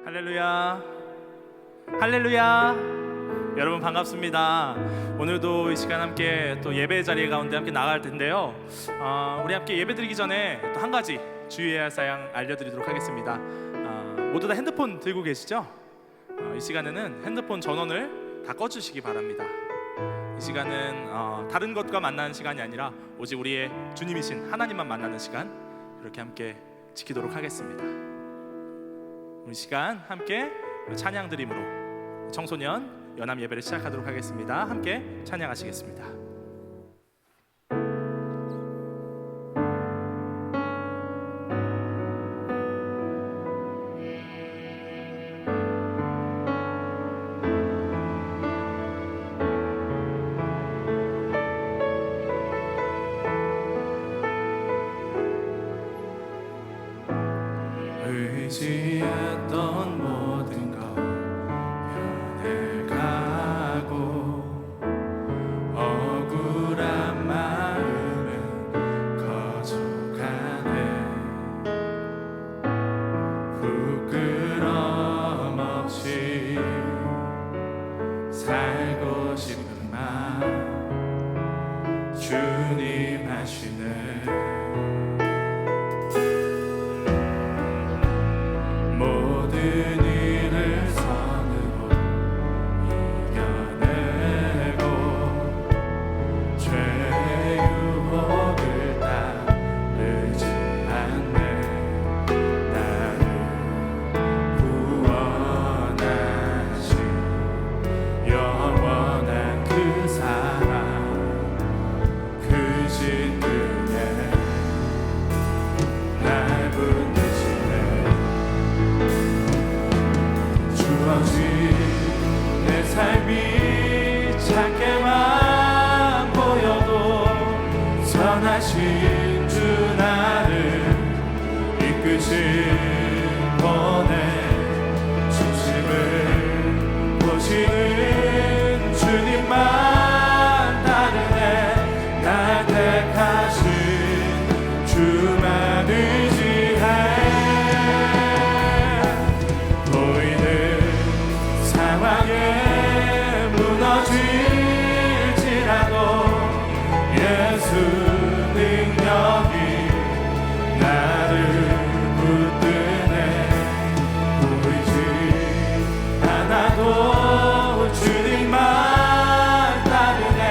할렐루야, 할렐루야. 여러분 반갑습니다. 오늘도 이 시간 함께 또 예배 자리 가운데 함께 나갈 텐데요. 우리 함께 예배 드리기 전에 또 한 가지 주의해야 할 사항 알려드리도록 하겠습니다. 모두 다 핸드폰 들고 계시죠? 이 시간에는 핸드폰 전원을 다 꺼주시기 바랍니다. 이 시간은 다른 것과 만나는 시간이 아니라 오직 우리의 주님이신 하나님만 만나는 시간, 이렇게 함께 지키도록 하겠습니다. 이 시간 함께 찬양 드림으로 청소년 연합 예배를 시작하도록 하겠습니다. 함께 찬양하시겠습니다. 의지했던 모든 것 변해가고 억울한 마음은 커져가네. 부끄럼 없이 살고 싶은 마음 주님 하시네. 모든 일을 선으로 이겨내고 죄의 유혹을 따르지 않네. 나를 구원하신 영원한 그 사랑, 그 진리에 날 붙드시네. 주어진 내 삶이 작게만 보여도 선하신 주 나를 이끄신 보내. 중심을 보시는 주님만 따르네. 날 택하신 주만 의지해. 보이는 상황에 무너질지라도 예수 능력이 나를 붙드네. 보이지 않아도 주님만 따르네.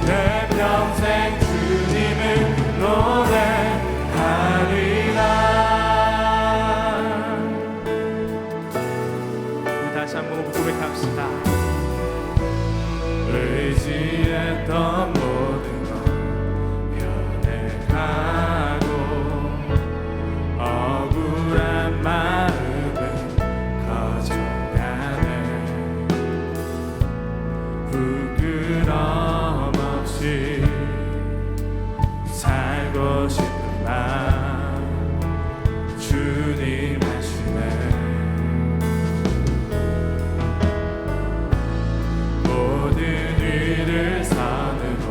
내 평생 주님을 노래하리라. 우리 다시 한번 고백합시다. 의지했던 모든 것 변해가고 억울한 마음은 커져가네. 부끄럼 없이 살고 싶은 마음 주님 하시네. 모든 일을 선으로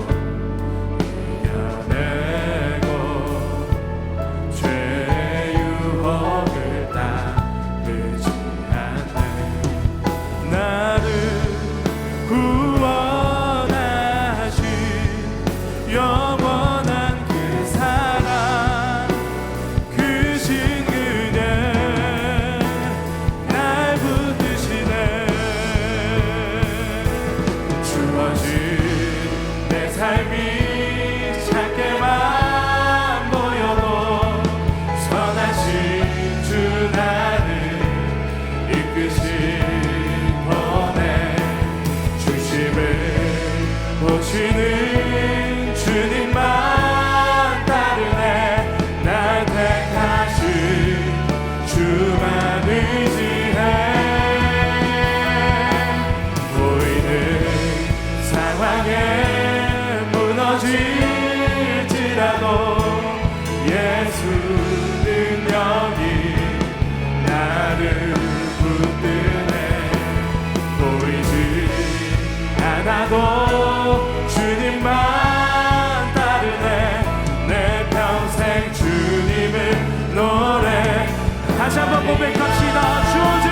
이겨내고 죄의 유혹을 따르지 않네. 나를 구원하신 영원한 그 사랑, 그 신그네 날 붙드시네. 주어진 내 삶이 작게만 보여도 선하신 주 나를 이끄신 보내. 중심을 보시는 주님만 따르네. 날 택하신 주만 의지해. 보이는 상황에 무너질지라도 예수 능력이 나를 붙드네. 보이지 않아도 주님만 따르네. 내 평생 주님을 노래. 다시 한번 고백합시다. 주어진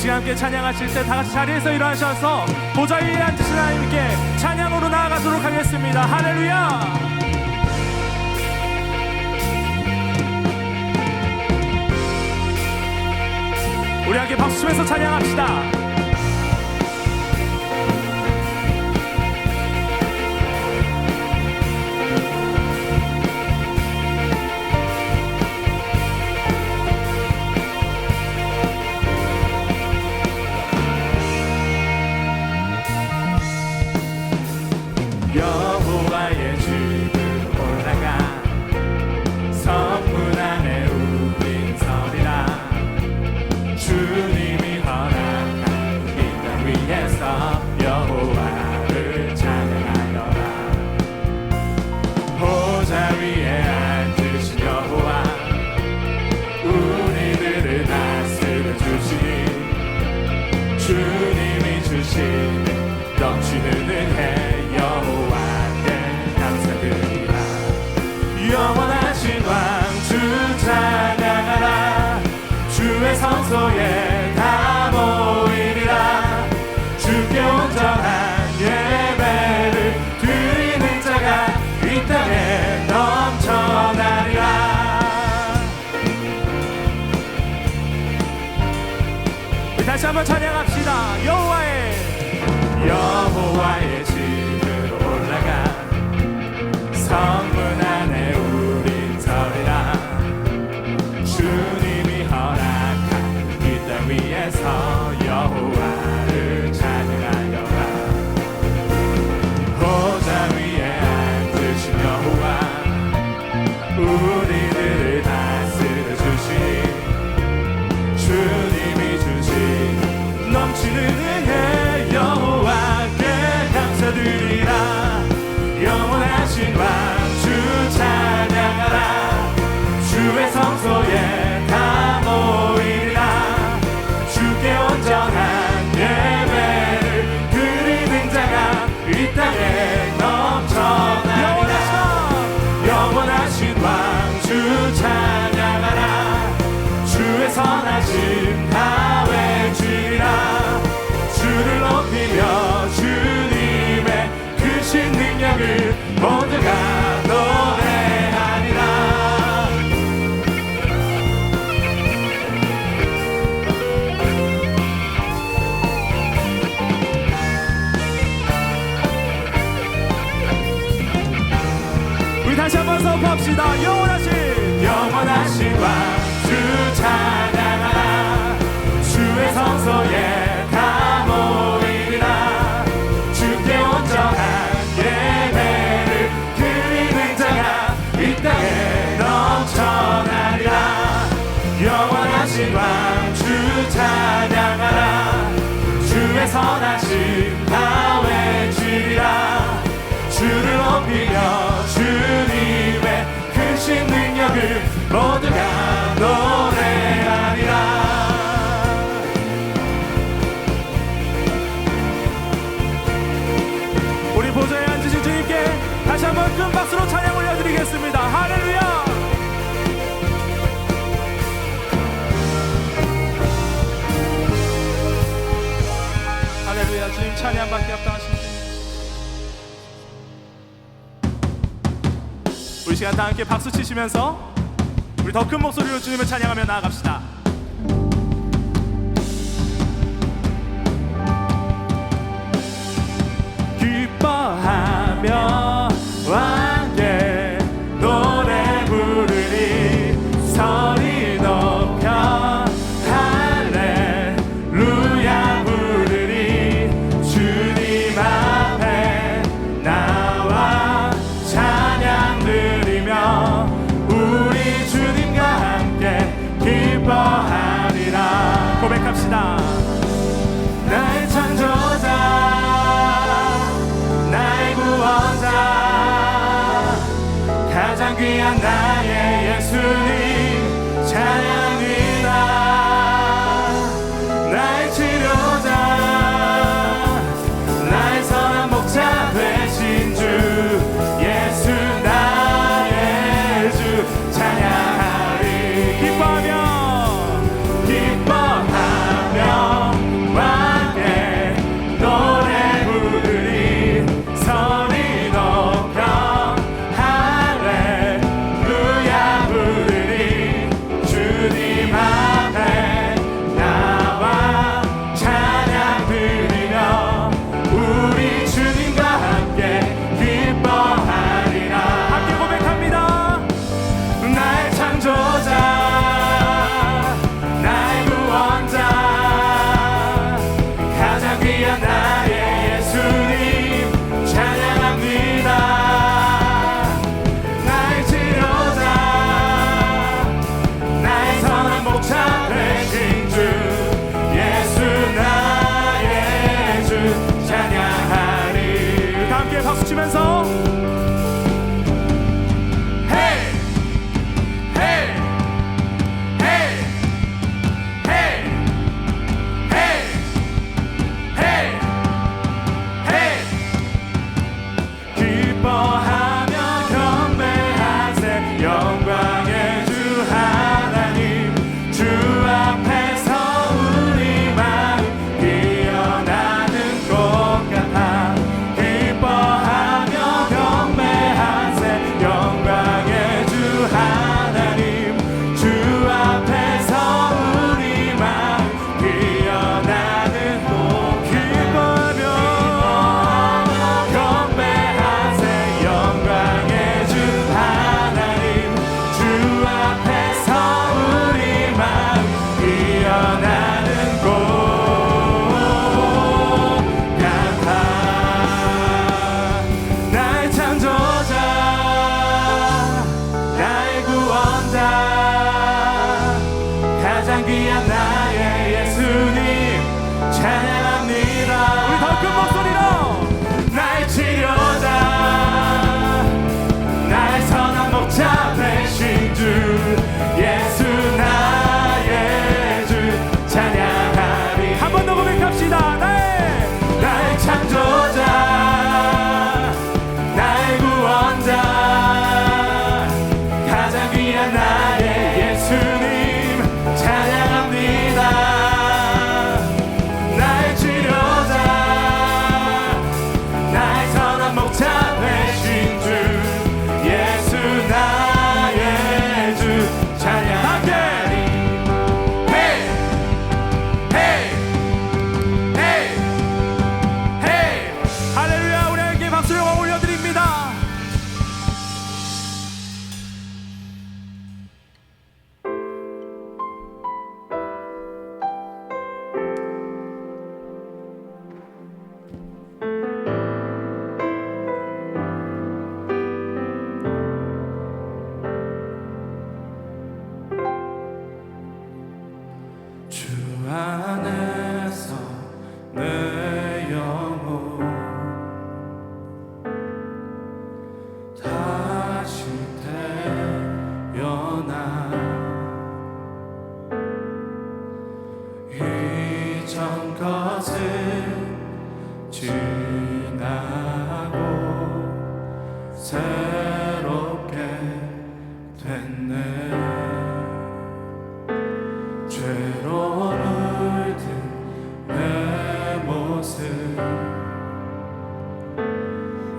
시간 함께 찬양하실 때 다 같이 자리에서 일어나셔서 보좌 위에 앉으신 하나님께 찬양으로 나아가도록 하겠습니다. 할렐루야. 우리 함께 박수 치면서 찬양합시다. 여호와의 집으로 올라가 성문 안에 우린 서리라. 주님이 허락한 이 땅 위에서 여호와를 찬양하여라. 보좌 위에 앉으신 여호와 우리들을 다스려 주시니 주님이 주신 넘치는 은혜 여호와께 감사드리라. 영원하신 왕 주 찬양하라. 주의 성소에 다 모이리라. 주께 온전한 예배를 드리는 자가 이 땅에 넘쳐나리라. 다시 한번 찬양합시다. 여호와의 집으로 올라가 성문 안에 우린 서리라. 주님이 허락한 이 땅 위에서 여호와를 찬양하여라. 보좌 위에 앉으신 여호와 우리들을 다스려 주시니 주님이 주신 넘치는 은혜 여호와께 감사드리라. 영원하신 왕 주 찬양하라. 주의 성소에 다 모이리라. 주께 온전한 예배를 드리는 자가 이 땅에 넘쳐나리라. 영원하신 왕 주 찬양하라. 주의 선하심 다 외치리라. 주를 높이며 주님의 크신 능력을 모두가 노래하리라. 우리 다시 한번 선포합시다. 영원하신 왕 주 찬양하라. 주의 성소에 다 모이리라. 주께 온전한 예배를 드리는 자가 이 땅에 넘쳐나리라. 영원하신 왕 주 찬양하라. 주의 선하심 다 외치리라. 주를 높이며 주님의 크신 능력을 모두가 노래하리라. 우리 보좌에 앉으신 주님께 다시 한번 큰 박수로 찬양 올려드리겠습니다. 할렐루야. 할렐루야. 주님 찬양받기 합당하신 주님. 우리 시간 다 함께 박수 치시면서 우리 더 큰 목소리로 주님을 찬양하며 나아갑시다. 기뻐하며 왕께 노래 부르리. 소리 높여 할렐루야 부르리. 주님 앞에 나와 찬양 드리며 우리 주님과 함께 기뻐하리라. 고백합시다. 나의 창조자 나의 구원자 가장 귀한 나의 예수님 찬양이다. 나의 치료자 나의 선한 목자 되신 주 예수 나의 주 찬양하리. 기뻐하며 새롭게 됐네. 죄로 물든 내 모습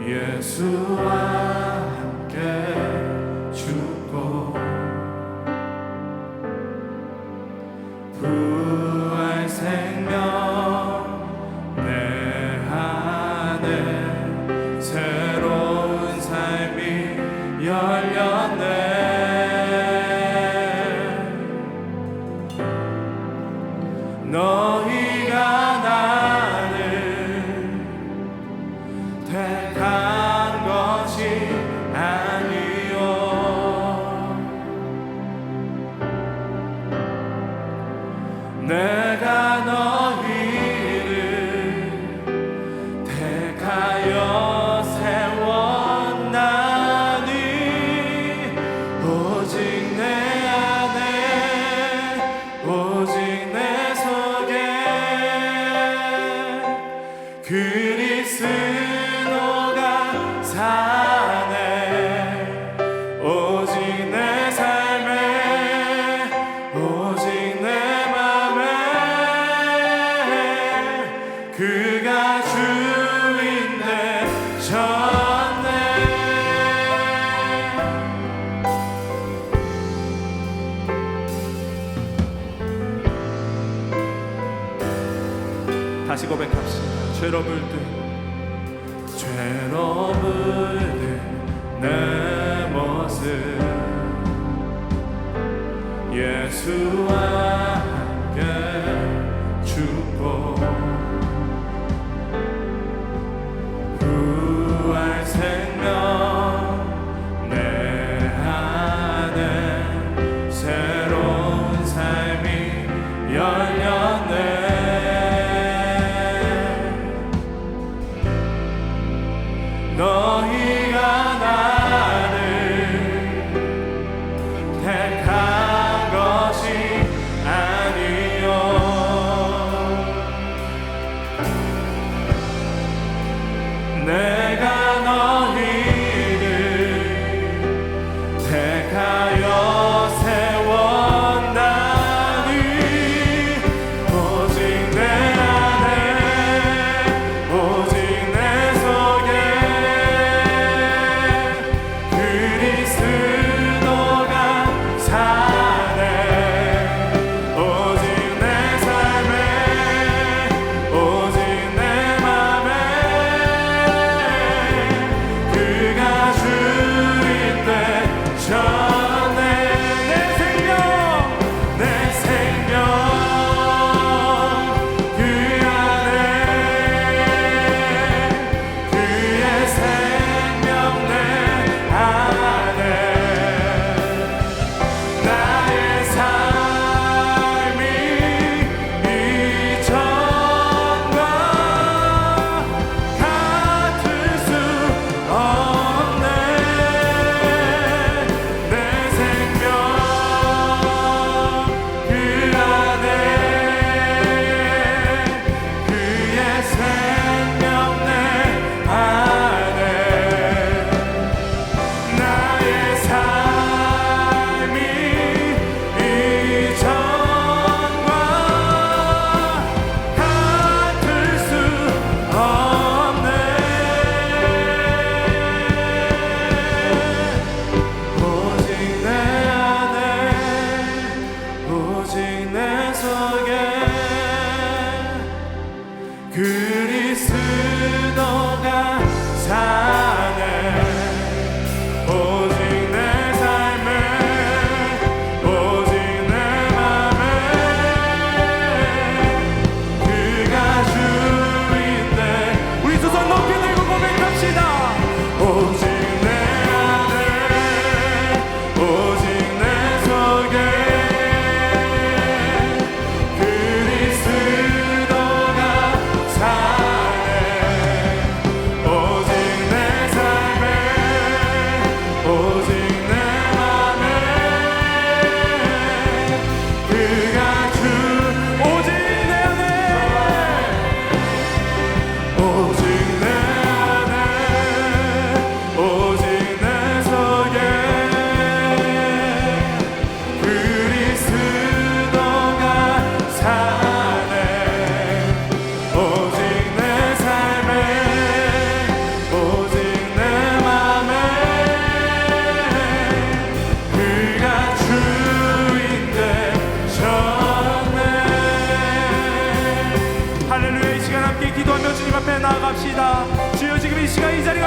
예수와 함께 죽고 부활 생명 내 안에 새로운 삶이 열렸네. 너희가 나를 택한 것이 아니요 내가 너희를 택하여 세웠나니 오직 내 안에 오직 내 속에 그리스도가 사네. 오직 내 삶에 오직 내 맘에 그가 주인 되셨네. 다시 고백합시다. 죄로 물든 내 모습 예수와 함께 죽고 부활 생명 내 안에 새로운 삶이 열렸네. 너희가 나를 택한 것이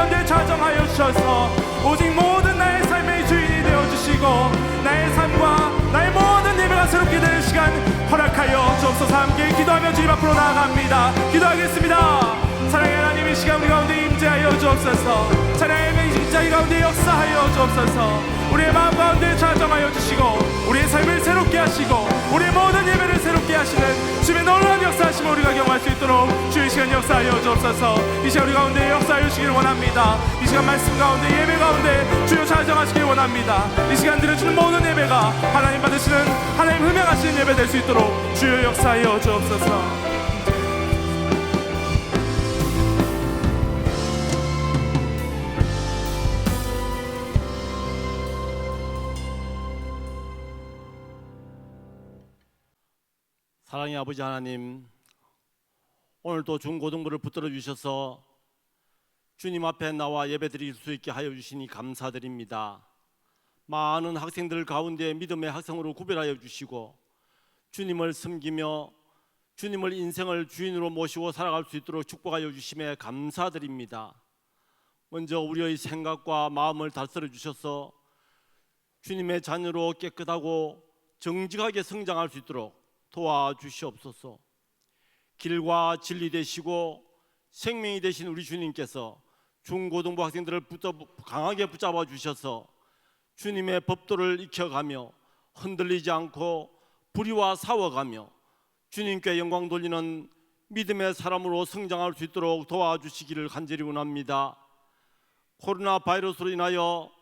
가운데 좌정하여 주셔서 오직 모든 나의 삶의 주인이 되어주시고 나의 삶과 나의 모든 예배가 새롭게 되는 시간 허락하여 주옵소서. 함께 기도하며 주님 앞으로 나아갑니다. 기도하겠습니다. 사랑의 하나님, 이 시간 우리 가운데 임재하여 주옵소서. 찬양의 임재 가운데 역사하여 주옵소서. 우리의 마음 가운데 좌정하여 주시고 우리의 삶을 새롭게 하시고 우리의 모든 예배를 새롭게 하시는 주의 놀라운 역사하심을 우리가 경험할 수 있도록 주의 시간 역사하여 주옵소서. 이 시간 우리 가운데 역사하여 주시기를 원합니다. 이 시간 말씀 가운데 예배 가운데 주여 좌정하시기를 원합니다. 이 시간 드려주는 모든 예배가 하나님 받으시는 하나님 흠양하시는 예배 될 수 있도록 주여 역사하여 주옵소서. 사랑의 아버지 하나님, 오늘도 중고등부를 붙들어 주셔서 주님 앞에 나와 예배드릴 수 있게 하여 주시니 감사드립니다. 많은 학생들 가운데 믿음의 학생으로 구별하여 주시고 주님을 섬기며 주님을 인생을 주인으로 모시고 살아갈 수 있도록 축복하여 주심에 감사드립니다. 먼저 우리의 생각과 마음을 다스려 주셔서 주님의 자녀로 깨끗하고 정직하게 성장할 수 있도록 도와주시옵소서. 길과 진리 되시고 생명이 되신 우리 주님께서 중고등부 학생들을 강하게 붙잡아 주셔서 주님의 법도를 익혀가며 흔들리지 않고 불의와 싸워가며 주님께 영광 돌리는 믿음의 사람으로 성장할 수 있도록 도와주시기를 간절히 원합니다. 코로나 바이러스로 인하여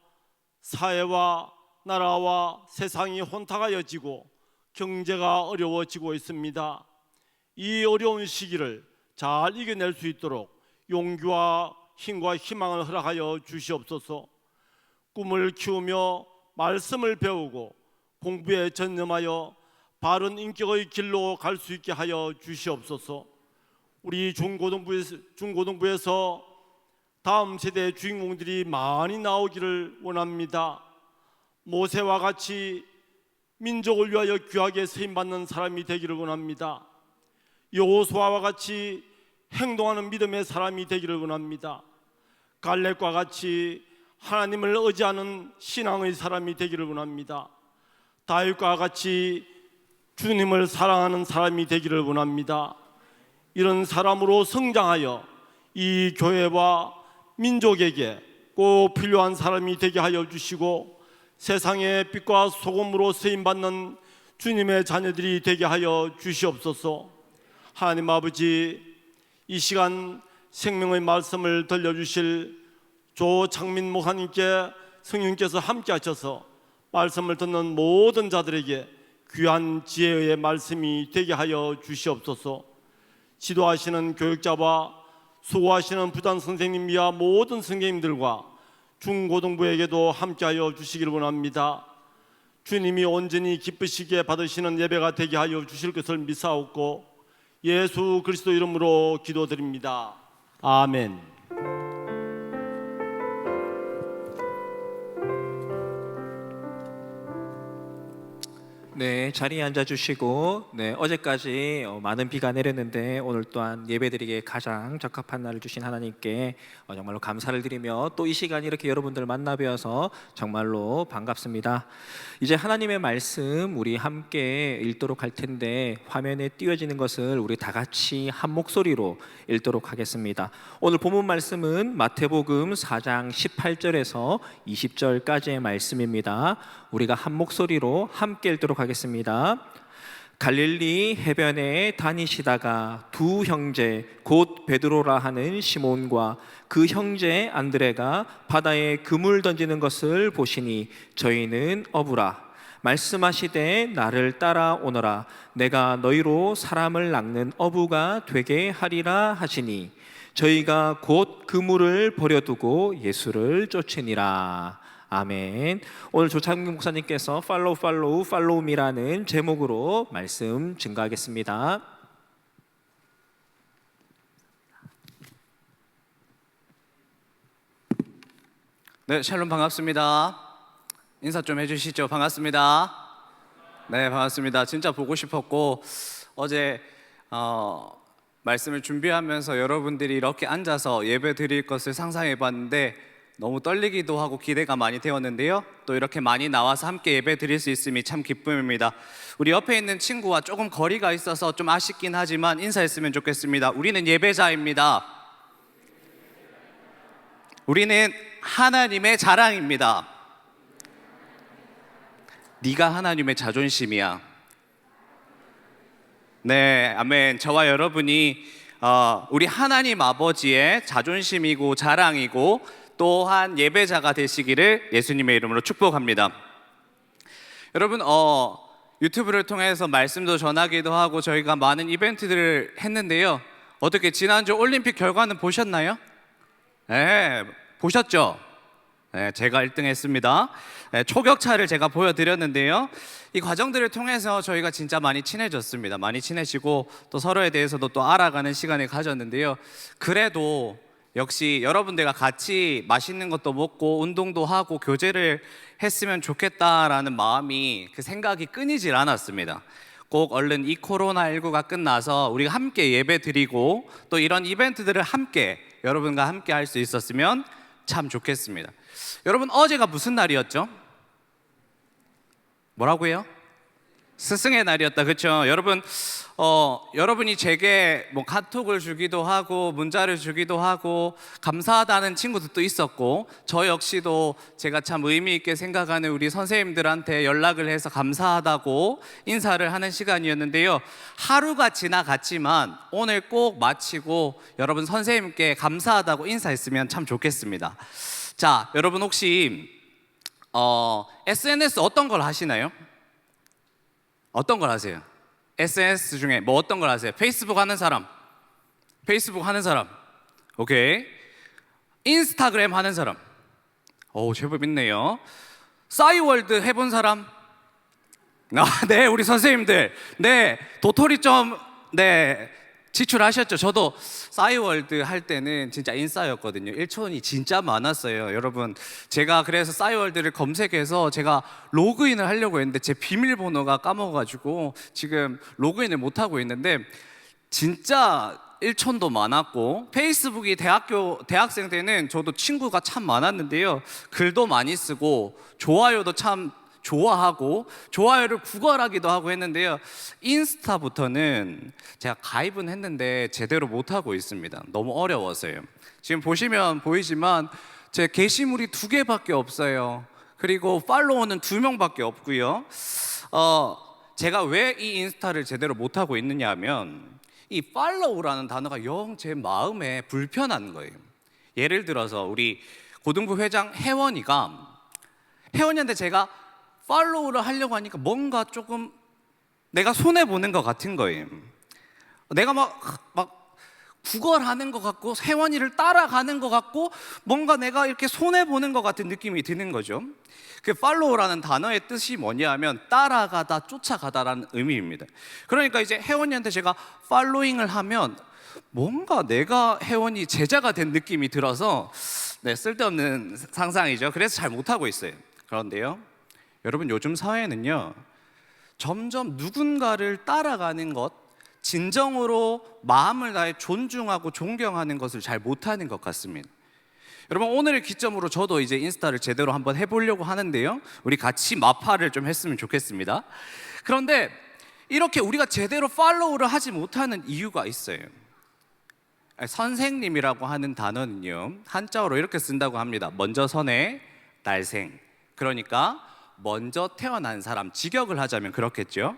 사회와 나라와 세상이 혼탁하여지고 경제가 어려워지고 있습니다. 이 어려운 시기를 잘 이겨낼 수 있도록 용기와 힘과 희망을 허락하여 주시옵소서. 꿈을 키우며 말씀을 배우고 공부에 전념하여 바른 인격의 길로 갈 수 있게 하여 주시옵소서. 우리 중고등부에서 다음 세대의 주인공들이 많이 나오기를 원합니다. 모세와 같이 민족을 위하여 귀하게 쓰임받는 사람이 되기를 원합니다. 여호수아와 같이 행동하는 믿음의 사람이 되기를 원합니다. 갈렙과 같이 하나님을 의지하는 신앙의 사람이 되기를 원합니다. 다윗과 같이 주님을 사랑하는 사람이 되기를 원합니다. 이런 사람으로 성장하여 이 교회와 민족에게 꼭 필요한 사람이 되게 하여 주시고 세상의 빛과 소금으로 쓰임받는 주님의 자녀들이 되게 하여 주시옵소서. 하나님 아버지, 이 시간 생명의 말씀을 들려주실 조창민 목사님께 성령께서 함께 하셔서 말씀을 듣는 모든 자들에게 귀한 지혜의 말씀이 되게 하여 주시옵소서. 지도하시는 교육자와 수고하시는 부단 선생님이와 모든 선생님들과 중고등부에게도 함께하여 주시기를 원합니다. 주님이 온전히 기쁘시게 받으시는 예배가 되게 하여 주실 것을 믿사옵고 예수 그리스도 이름으로 기도드립니다. 아멘. 네, 자리에 앉아주시고, 네, 어제까지 많은 비가 내렸는데 오늘 또한 예배드리기에 가장 적합한 날을 주신 하나님께 정말로 감사를 드리며 또 이 시간 이렇게 여러분들 만나 뵈어서 정말로 반갑습니다. 이제 하나님의 말씀 우리 함께 읽도록 할 텐데 화면에 띄어지는 것을 우리 다 같이 한 목소리로 읽도록 하겠습니다. 오늘 본문 말씀은 마태복음 4장 18절에서 20절까지의 말씀입니다. 우리가 한 목소리로 함께 읽도록 하겠습니다. 갈릴리 해변에 다니시다가 두 형제 곧 베드로라 하는 시몬과 그 형제 안드레가 바다에 그물 던지는 것을 보시니 저희는 어부라. 말씀하시되 나를 따라오너라. 내가 너희로 사람을 낚는 어부가 되게 하리라 하시니 저희가 곧 그물을 버려두고 예수를 쫓으니라. 아멘. 오늘 조창민 목사님께서 팔로우 미라는 제목으로 말씀 증거하겠습니다. 네, 샬롬 반갑습니다. 인사 좀 해주시죠. 반갑습니다. 네, 반갑습니다. 진짜 보고 싶었고 어제 말씀을 준비하면서 여러분들이 이렇게 앉아서 예배 드릴 것을 상상해 봤는데 너무 떨리기도 하고 기대가 많이 되었는데요. 또 이렇게 많이 나와서 함께 예배 드릴 수 있음이 참 기쁨입니다. 우리 옆에 있는 친구와 조금 거리가 있어서 좀 아쉽긴 하지만 인사했으면 좋겠습니다. 우리는 예배자입니다. 우리는 하나님의 자랑입니다. 네가 하나님의 자존심이야. 네, 아멘. 저와 여러분이 우리 하나님 아버지의 자존심이고 자랑이고 또한 예배자가 되시기를 예수님의 이름으로 축복합니다. 여러분, 유튜브를 통해서 말씀도 전하기도 하고 저희가 많은 이벤트들을 했는데요. 어떻게 지난주 올림픽 결과는 보셨나요? 네, 보셨죠? 네, 제가 1등 했습니다. 네, 초격차를 제가 보여드렸는데요. 이 과정들을 통해서 저희가 진짜 많이 친해졌습니다. 많이 친해지고 또 서로에 대해서도 또 알아가는 시간을 가졌는데요. 그래도 역시 여러분들과 같이 맛있는 것도 먹고 운동도 하고 교제를 했으면 좋겠다라는 마음이 그 생각이 끊이질 않았습니다. 꼭 얼른 이 코로나19가 끝나서 우리가 함께 예배 드리고 또 이런 이벤트들을 함께 여러분과 함께 할 수 있었으면 참 좋겠습니다. 여러분, 어제가 무슨 날이었죠? 뭐라고요? 스승의 날이었다, 그렇죠? 여러분, 여러분이 제게 뭐 카톡을 주기도 하고 문자를 주기도 하고 감사하다는 친구들도 있었고 저 역시도 제가 참 의미 있게 생각하는 우리 선생님들한테 연락을 해서 감사하다고 인사를 하는 시간이었는데요. 하루가 지나갔지만 오늘 꼭 마치고 여러분 선생님께 감사하다고 인사했으면 참 좋겠습니다. 자, 여러분 혹시 SNS 어떤 걸 하시나요? 어떤 걸 하세요? SNS 중에 뭐 어떤 걸 하세요? 페이스북 하는 사람? 페이스북 하는 사람? 오케이. 인스타그램 하는 사람? 오, 제법 있네요. 싸이월드 해본 사람? 네, 우리 선생님들. 네, 도토리 좀 지출하셨죠? 저도 싸이월드 할 때는 진짜 인싸였거든요. 1촌이 진짜 많았어요. 여러분, 제가 그래서 싸이월드를 검색해서 제가 로그인을 하려고 했는데 제 비밀번호가 까먹어가지고 지금 로그인을 못하고 있는데 진짜 1촌도 많았고 페이스북이 대학생 때는 저도 친구가 참 많았는데요. 글도 많이 쓰고 좋아요도 참 좋아하고 좋아요를 구걸하기도 하고 했는데요. 인스타부터는 제가 가입은 했는데 제대로 못하고 있습니다. 너무 어려워서요. 지금 보시면 보이지만 제 게시물이 2개밖에 없어요. 그리고 팔로워는 2명밖에 없고요. 제가 왜 이 인스타를 제대로 못하고 있느냐 하면 이 팔로우라는 단어가 영 제 마음에 불편한 거예요. 예를 들어서 우리 고등부 회장 혜원이한테 제가 팔로우를 하려고 하니까 뭔가 조금 내가 손해보는 것 같은 거예요. 내가 막 구걸하는 것 같고 혜원이를 따라가는 것 같고 뭔가 내가 이렇게 손해보는 것 같은 느낌이 드는 거죠. 그 팔로우라는 단어의 뜻이 뭐냐 하면 따라가다, 쫓아가다라는 의미입니다. 그러니까 이제 혜원이한테 제가 팔로잉을 하면 뭔가 내가 혜원이 제자가 된 느낌이 들어서 쓸데없는 상상이죠. 그래서 잘 못하고 있어요. 그런데요, 여러분, 요즘 사회는요 점점 누군가를 따라가는 것, 진정으로 마음을 다해 존중하고 존경하는 것을 잘 못하는 것 같습니다. 여러분, 오늘을 기점으로 저도 이제 인스타를 제대로 한번 해보려고 하는데요, 우리 같이 마파를 좀 했으면 좋겠습니다. 그런데 이렇게 우리가 제대로 팔로우를 하지 못하는 이유가 있어요. 선생님이라고 하는 단어는요 한자어로 이렇게 쓴다고 합니다. 먼저 선의 날생, 그러니까 먼저 태어난 사람, 직역을 하자면 그렇겠죠.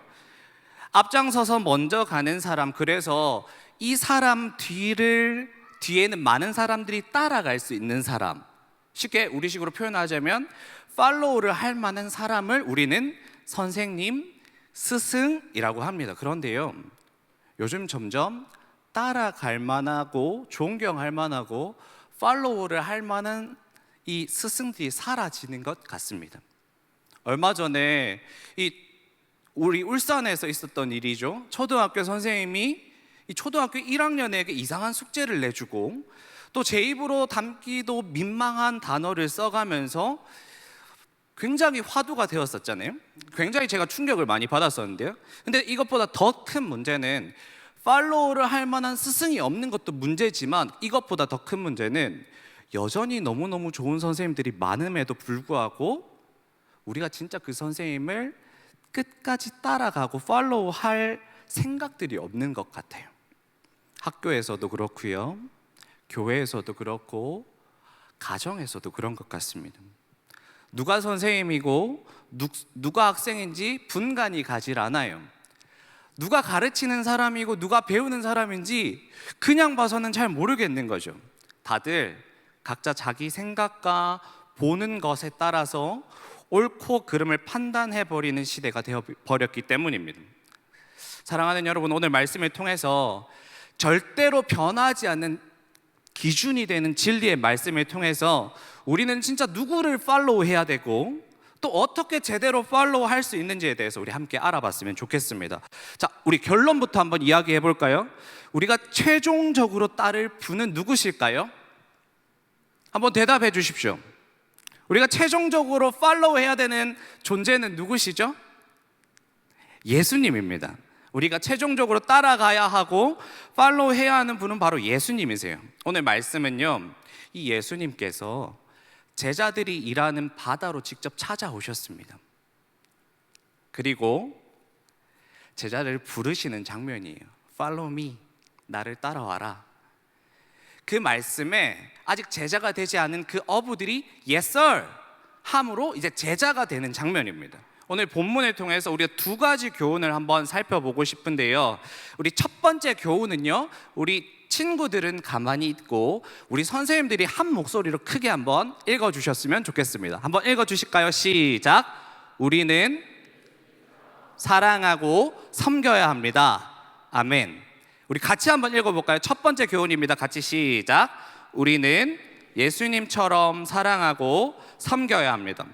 앞장서서 먼저 가는 사람, 그래서 이 사람 뒤에는 많은 사람들이 따라갈 수 있는 사람, 쉽게 우리식으로 표현하자면 팔로우를 할 만한 사람을 우리는 선생님, 스승이라고 합니다. 그런데요, 요즘 점점 따라갈 만하고 존경할 만하고 팔로우를 할 만한 이 스승들이 사라지는 것 같습니다. 얼마 전에 우리 울산에서 있었던 일이죠. 초등학교 선생님이 이 초등학교 1학년에게 이상한 숙제를 내주고 또 제 입으로 담기도 민망한 단어를 써가면서 굉장히 화두가 되었었잖아요. 굉장히 제가 충격을 많이 받았었는데요. 근데 이것보다 더 큰 문제는 팔로우를 할 만한 스승이 없는 것도 문제지만 이것보다 더 큰 문제는 여전히 너무너무 좋은 선생님들이 많음에도 불구하고 우리가 진짜 그 선생님을 끝까지 따라가고 팔로우할 생각들이 없는 것 같아요. 학교에서도 그렇고요, 교회에서도 그렇고 가정에서도 그런 것 같습니다. 누가 선생님이고 누가 학생인지 분간이 가질 않아요. 누가 가르치는 사람이고 누가 배우는 사람인지 그냥 봐서는 잘 모르겠는 거죠. 다들 각자 자기 생각과 보는 것에 따라서 옳고 그름을 판단해버리는 시대가 되어버렸기 때문입니다. 사랑하는 여러분, 오늘 말씀을 통해서 절대로 변하지 않는 기준이 되는 진리의 말씀을 통해서 우리는 진짜 누구를 팔로우해야 되고 또 어떻게 제대로 팔로우 할 수 있는지에 대해서 우리 함께 알아봤으면 좋겠습니다. 자, 우리 결론부터 한번 이야기해 볼까요? 우리가 최종적으로 따를 분은 누구실까요? 한번 대답해 주십시오. 우리가 최종적으로 팔로우 해야 되는 존재는 누구시죠? 예수님입니다. 우리가 최종적으로 따라가야 하고 팔로우 해야 하는 분은 바로 예수님이세요. 오늘 말씀은요, 이 예수님께서 제자들이 일하는 바다로 직접 찾아오셨습니다. 그리고 제자들을 부르시는 장면이에요. Follow me, 나를 따라와라. 그 말씀에 아직 제자가 되지 않은 그 어부들이 Yes sir 함으로 이제 제자가 되는 장면입니다. 오늘 본문을 통해서 우리가 두 가지 교훈을 한번 살펴보고 싶은데요, 우리 첫 번째 교훈은요, 우리 친구들은 가만히 있고 우리 선생님들이 한 목소리로 크게 한번 읽어주셨으면 좋겠습니다. 한번 읽어주실까요? 시작. 우리는 사랑하고 섬겨야 합니다. 아멘. 우리 같이 한번 읽어볼까요? 첫 번째 교훈입니다. 같이 시작. 우리는 예수님처럼 사랑하고 섬겨야 합니다.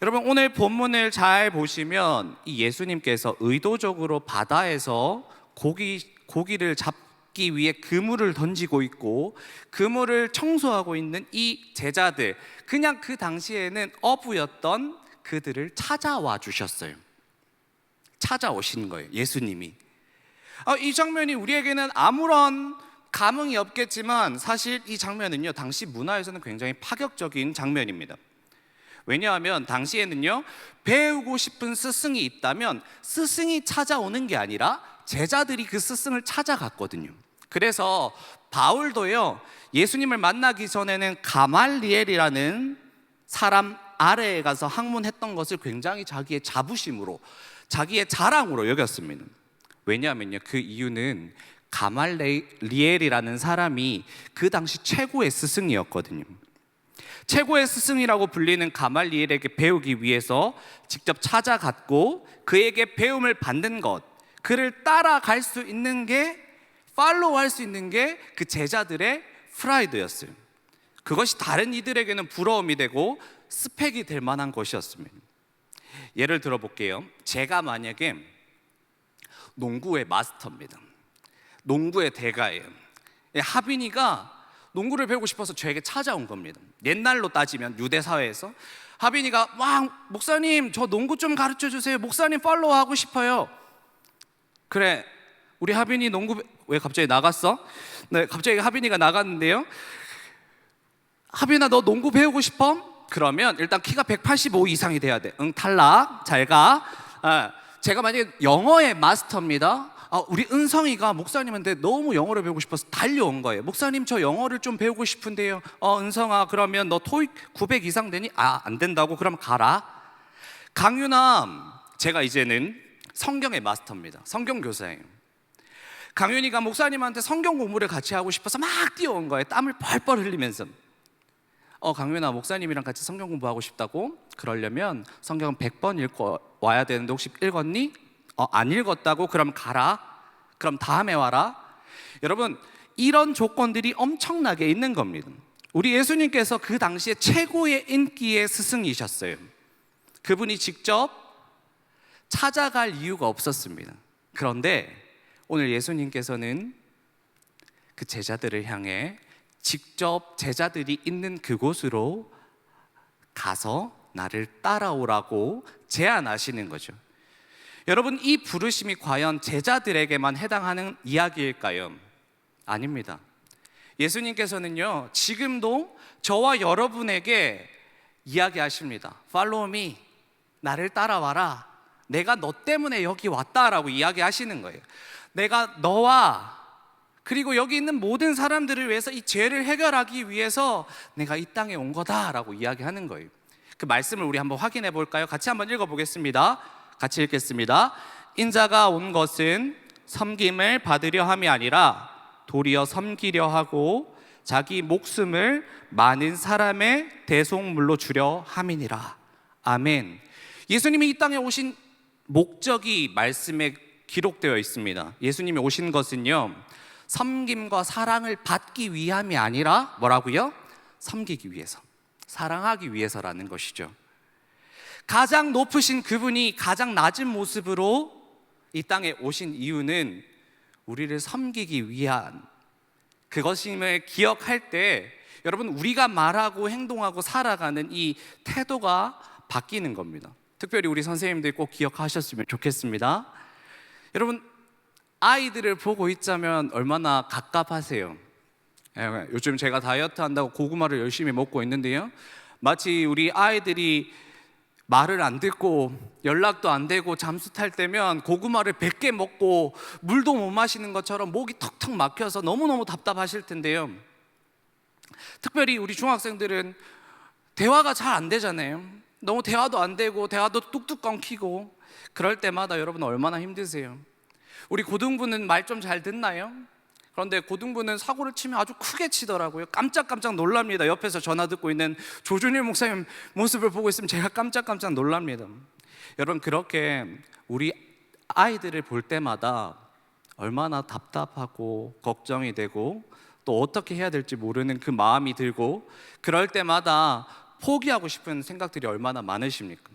여러분, 오늘 본문을 잘 보시면 이 예수님께서 의도적으로 바다에서 고기를 잡기 위해 그물을 던지고 있고 그물을 청소하고 있는 이 제자들, 그냥 그 당시에는 어부였던 그들을 찾아와 주셨어요. 찾아오신 거예요, 예수님이. 이 장면이 우리에게는 아무런 감흥이 없겠지만 사실 이 장면은요, 당시 문화에서는 굉장히 파격적인 장면입니다. 왜냐하면 당시에는요, 배우고 싶은 스승이 있다면 스승이 찾아오는 게 아니라 제자들이 그 스승을 찾아갔거든요. 그래서 바울도요, 예수님을 만나기 전에는 가말리엘이라는 사람 아래에 가서 학문했던 것을 굉장히 자기의 자부심으로, 자기의 자랑으로 여겼습니다. 왜냐하면요, 그 이유는 가말리엘이라는 사람이 그 당시 최고의 스승이었거든요. 최고의 스승이라고 불리는 가말리엘에게 배우기 위해서 직접 찾아갔고 그에게 배움을 받는 것, 그를 따라갈 수 있는 게, 팔로우 할 수 있는 게 그 제자들의 프라이드였어요. 그것이 다른 이들에게는 부러움이 되고 스펙이 될 만한 것이었습니다. 예를 들어 볼게요. 제가 만약에 농구의 마스터입니다. 농구의 대가예요. 하빈이가 농구를 배우고 싶어서 저에게 찾아온 겁니다. 옛날로 따지면 유대 사회에서 하빈이가 막, 목사님 저 농구 좀 가르쳐 주세요. 목사님 팔로우 하고 싶어요. 그래, 우리 하빈이 농구, 왜 갑자기 나갔어? 네, 갑자기 하빈이가 나갔는데요, 하빈아 너 농구 배우고 싶어? 그러면 일단 키가 185 이상이 돼야 돼. 응, 탈락. 잘 가. 제가 만약에 영어의 마스터입니다. 우리 은성이가 목사님한테 너무 영어를 배우고 싶어서 달려온 거예요. 목사님 저 영어를 좀 배우고 싶은데요. 은성아 그러면 너 토익 900 이상 되니? 안 된다고? 그럼 가라. 강윤아, 제가 이제는 성경의 마스터입니다. 성경 교사예요. 강윤이가 목사님한테 성경 공부를 같이 하고 싶어서 막 뛰어온 거예요. 땀을 펄펄 흘리면서. 강윤아, 목사님이랑 같이 성경 공부하고 싶다고? 그러려면 성경은 100번 읽고 와야 되는데 혹시 읽었니? 안 읽었다고? 그럼 가라. 그럼 다음에 와라. 여러분, 이런 조건들이 엄청나게 있는 겁니다. 우리 예수님께서 그 당시에 최고의 인기의 스승이셨어요. 그분이 직접 찾아갈 이유가 없었습니다. 그런데 오늘 예수님께서는 그 제자들을 향해 직접 제자들이 있는 그곳으로 가서 나를 따라오라고 제안하시는 거죠. 여러분, 이 부르심이 과연 제자들에게만 해당하는 이야기일까요? 아닙니다. 예수님께서는요, 지금도 저와 여러분에게 이야기하십니다. Follow me. 나를 따라와라. 내가 너 때문에 여기 왔다라고 이야기하시는 거예요. 내가 너와 그리고 여기 있는 모든 사람들을 위해서 이 죄를 해결하기 위해서 내가 이 땅에 온 거다라고 이야기하는 거예요. 그 말씀을 우리 한번 확인해 볼까요? 같이 한번 읽어보겠습니다. 같이 읽겠습니다. 인자가 온 것은 섬김을 받으려 함이 아니라 도리어 섬기려 하고 자기 목숨을 많은 사람의 대속물로 주려 함이니라. 아멘. 예수님이 이 땅에 오신 목적이 말씀에 기록되어 있습니다. 예수님이 오신 것은요, 섬김과 사랑을 받기 위함이 아니라 뭐라고요? 섬기기 위해서, 사랑하기 위해서라는 것이죠. 가장 높으신 그분이 가장 낮은 모습으로 이 땅에 오신 이유는 우리를 섬기기 위한 그것임을 기억할 때 여러분, 우리가 말하고 행동하고 살아가는 이 태도가 바뀌는 겁니다. 특별히 우리 선생님들 꼭 기억하셨으면 좋겠습니다. 여러분, 아이들을 보고 있자면 얼마나 갑갑하세요. 요즘 제가 다이어트 한다고 고구마를 열심히 먹고 있는데요, 마치 우리 아이들이 말을 안 듣고 연락도 안 되고 잠수 탈 때면 고구마를 100개 먹고 물도 못 마시는 것처럼 목이 턱턱 막혀서 너무너무 답답하실 텐데요, 특별히 우리 중학생들은 대화가 잘 안 되잖아요. 너무 대화도 안 되고 대화도 뚝뚝 끊기고 그럴 때마다 여러분 얼마나 힘드세요? 우리 고등부는 말 좀 잘 듣나요? 그런데 고등부는 사고를 치면 아주 크게 치더라고요. 깜짝깜짝 놀랍니다. 옆에서 전화 듣고 있는 조준일 목사님 모습을 보고 있으면 제가 깜짝깜짝 놀랍니다. 여러분, 그렇게 우리 아이들을 볼 때마다 얼마나 답답하고 걱정이 되고 또 어떻게 해야 될지 모르는 그 마음이 들고 그럴 때마다 포기하고 싶은 생각들이 얼마나 많으십니까?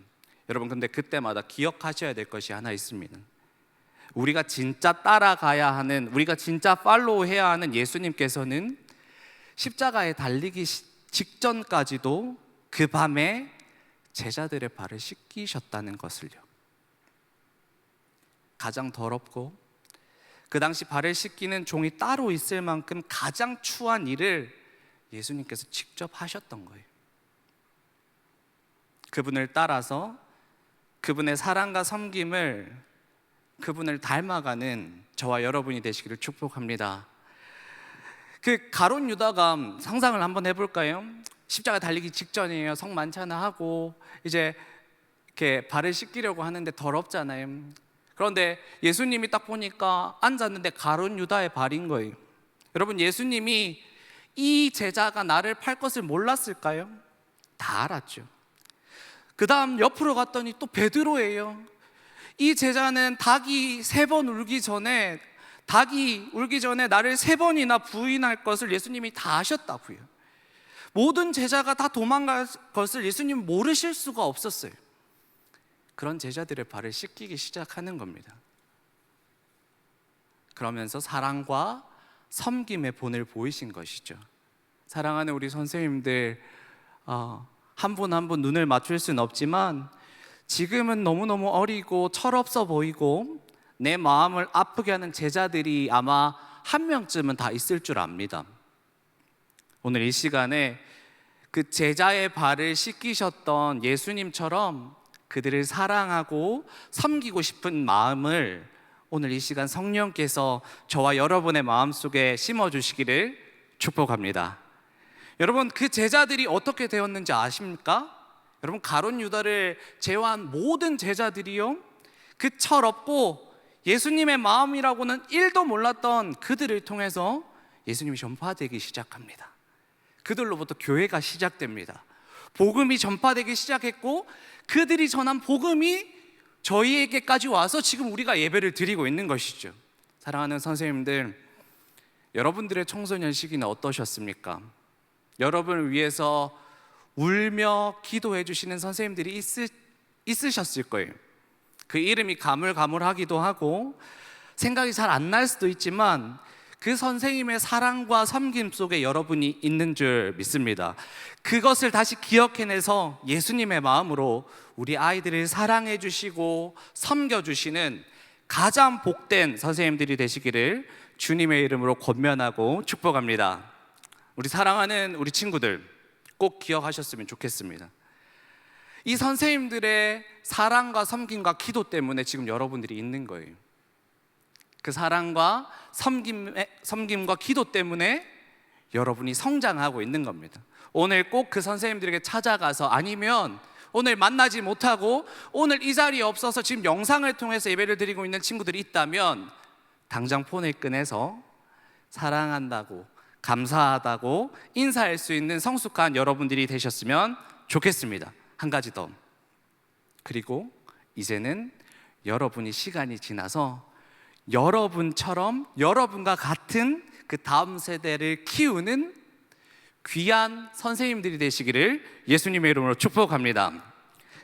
여러분, 근데 그때마다 기억하셔야 될 것이 하나 있습니다. 우리가 진짜 따라가야 하는, 우리가 진짜 팔로우해야 하는 예수님께서는 십자가에 달리기 직전까지도 그 밤에 제자들의 발을 씻기셨다는 것을요. 가장 더럽고 그 당시 발을 씻기는 종이 따로 있을 만큼 가장 추한 일을 예수님께서 직접 하셨던 거예요. 그분을 따라서 그분의 사랑과 섬김을, 그분을 닮아가는 저와 여러분이 되시기를 축복합니다. 그 가룟 유다가 상상을 한번 해볼까요? 십자가 달리기 직전이에요. 성만찬을 하고 이제 이렇게 발을 씻기려고 하는데 더럽잖아요. 그런데 예수님이 딱 보니까 앉았는데 가룟 유다의 발인 거예요. 여러분, 예수님이 이 제자가 나를 팔 것을 몰랐을까요? 다 알았죠. 그 다음 옆으로 갔더니 또 베드로예요. 이 제자는 닭이 3번 울기 전에 나를 3번이나 부인할 것을 예수님이 다 아셨다고요. 모든 제자가 다 도망갈 것을 예수님은 모르실 수가 없었어요. 그런 제자들의 발을 씻기기 시작하는 겁니다. 그러면서 사랑과 섬김의 본을 보이신 것이죠. 사랑하는 우리 선생님들, 한 분 한 분 눈을 맞출 수는 없지만 지금은 너무너무 어리고 철없어 보이고 내 마음을 아프게 하는 제자들이 아마 한 명쯤은 다 있을 줄 압니다. 오늘 이 시간에 그 제자의 발을 씻기셨던 예수님처럼 그들을 사랑하고 섬기고 싶은 마음을 오늘 이 시간 성령께서 저와 여러분의 마음속에 심어주시기를 축복합니다. 여러분, 그 제자들이 어떻게 되었는지 아십니까? 여러분, 가룟 유다를 제외한 모든 제자들이요, 그 철없고 예수님의 마음이라고는 1도 몰랐던 그들을 통해서 예수님이 전파되기 시작합니다. 그들로부터 교회가 시작됩니다. 복음이 전파되기 시작했고 그들이 전한 복음이 저희에게까지 와서 지금 우리가 예배를 드리고 있는 것이죠. 사랑하는 선생님들, 여러분들의 청소년 시기는 어떠셨습니까? 여러분을 위해서 울며 기도해 주시는 선생님들이 있으셨을 거예요. 그 이름이 가물가물하기도 하고 생각이 잘 안 날 수도 있지만 그 선생님의 사랑과 섬김 속에 여러분이 있는 줄 믿습니다. 그것을 다시 기억해내서 예수님의 마음으로 우리 아이들을 사랑해 주시고 섬겨 주시는 가장 복된 선생님들이 되시기를 주님의 이름으로 권면하고 축복합니다. 우리 사랑하는 우리 친구들, 꼭 기억하셨으면 좋겠습니다. 이 선생님들의 사랑과 섬김과 기도 때문에 지금 여러분들이 있는 거예요. 그 사랑과 섬김과 기도 때문에 여러분이 성장하고 있는 겁니다. 오늘 꼭 그 선생님들에게 찾아가서, 아니면 오늘 만나지 못하고 오늘 이 자리에 없어서 지금 영상을 통해서 예배를 드리고 있는 친구들이 있다면 당장 폰을 꺼내서 사랑한다고, 감사하다고 인사할 수 있는 성숙한 여러분들이 되셨으면 좋겠습니다. 한 가지 더. 그리고 이제는 여러분이 시간이 지나서 여러분처럼 여러분과 같은 그 다음 세대를 키우는 귀한 선생님들이 되시기를 예수님의 이름으로 축복합니다.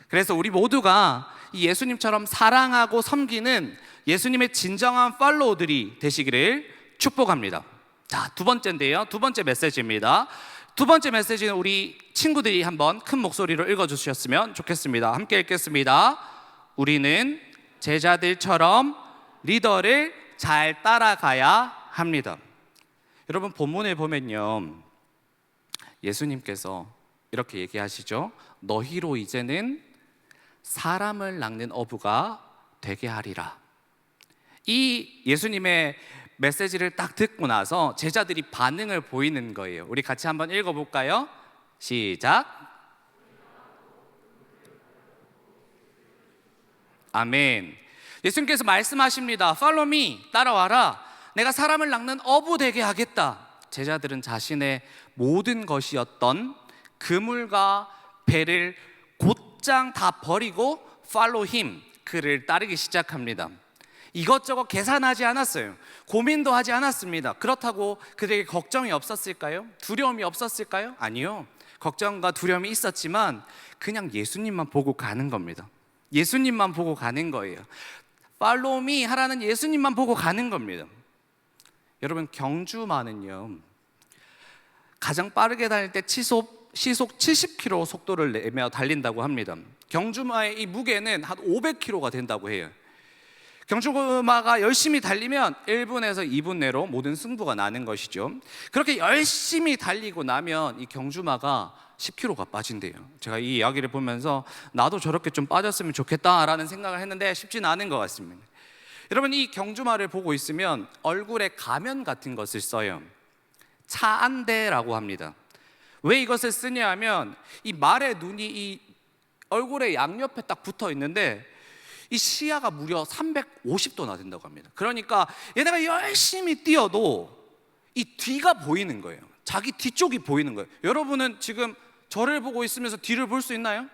그래서 우리 모두가 이 예수님처럼 사랑하고 섬기는 예수님의 진정한 팔로우들이 되시기를 축복합니다. 자, 두 번째인데요. 두 번째 메시지입니다. 두 번째 메시지는 우리 친구들이 한번 큰 목소리로 읽어주셨으면 좋겠습니다. 함께 읽겠습니다. 우리는 제자들처럼 리더를 잘 따라가야 합니다. 여러분, 본문에 보면요, 예수님께서 이렇게 얘기하시죠. 너희로 이제는 사람을 낚는 어부가 되게 하리라. 이 예수님의 메시지를 딱 듣고 나서 제자들이 반응을 보이는 거예요. 우리 같이 한번 읽어볼까요? 시작. 아멘. 예수님께서 말씀하십니다. Follow me, 따라와라. 내가 사람을 낚는 어부 되게 하겠다. 제자들은 자신의 모든 것이었던 그물과 배를 곧장 다 버리고 Follow him, 그를 따르기 시작합니다. 이것저것 계산하지 않았어요. 고민도 하지 않았습니다. 그렇다고 그들에게 걱정이 없었을까요? 두려움이 없었을까요? 아니요. 걱정과 두려움이 있었지만 그냥 예수님만 보고 가는 겁니다. 예수님만 보고 가는 거예요. Follow me 하라는 예수님만 보고 가는 겁니다. 여러분, 경주마는요, 가장 빠르게 달릴 때 시속 70km 속도를 내며 달린다고 합니다. 경주마의 이 무게는 한 500kg가 된다고 해요. 경주마가 열심히 달리면 1분에서 2분 내로 모든 승부가 나는 것이죠. 그렇게 열심히 달리고 나면 이 경주마가 10kg가 빠진대요. 제가 이 이야기를 보면서 나도 저렇게 좀 빠졌으면 좋겠다라는 생각을 했는데 쉽지는 않은 것 같습니다. 여러분, 이 경주마를 보고 있으면 얼굴에 가면 같은 것을 써요. 차안대라고 합니다. 왜 이것을 쓰냐 하면 이 말의 눈이 이 얼굴의 양옆에 딱 붙어 있는데 이 시야가 무려 350도나 된다고 합니다. 그러니까 얘네가 열심히 뛰어도 이 뒤가 보이는 거예요. 자기 뒤쪽이 보이는 거예요. 여러분은 지금 저를 보고 있으면서 뒤를 볼 수 있나요?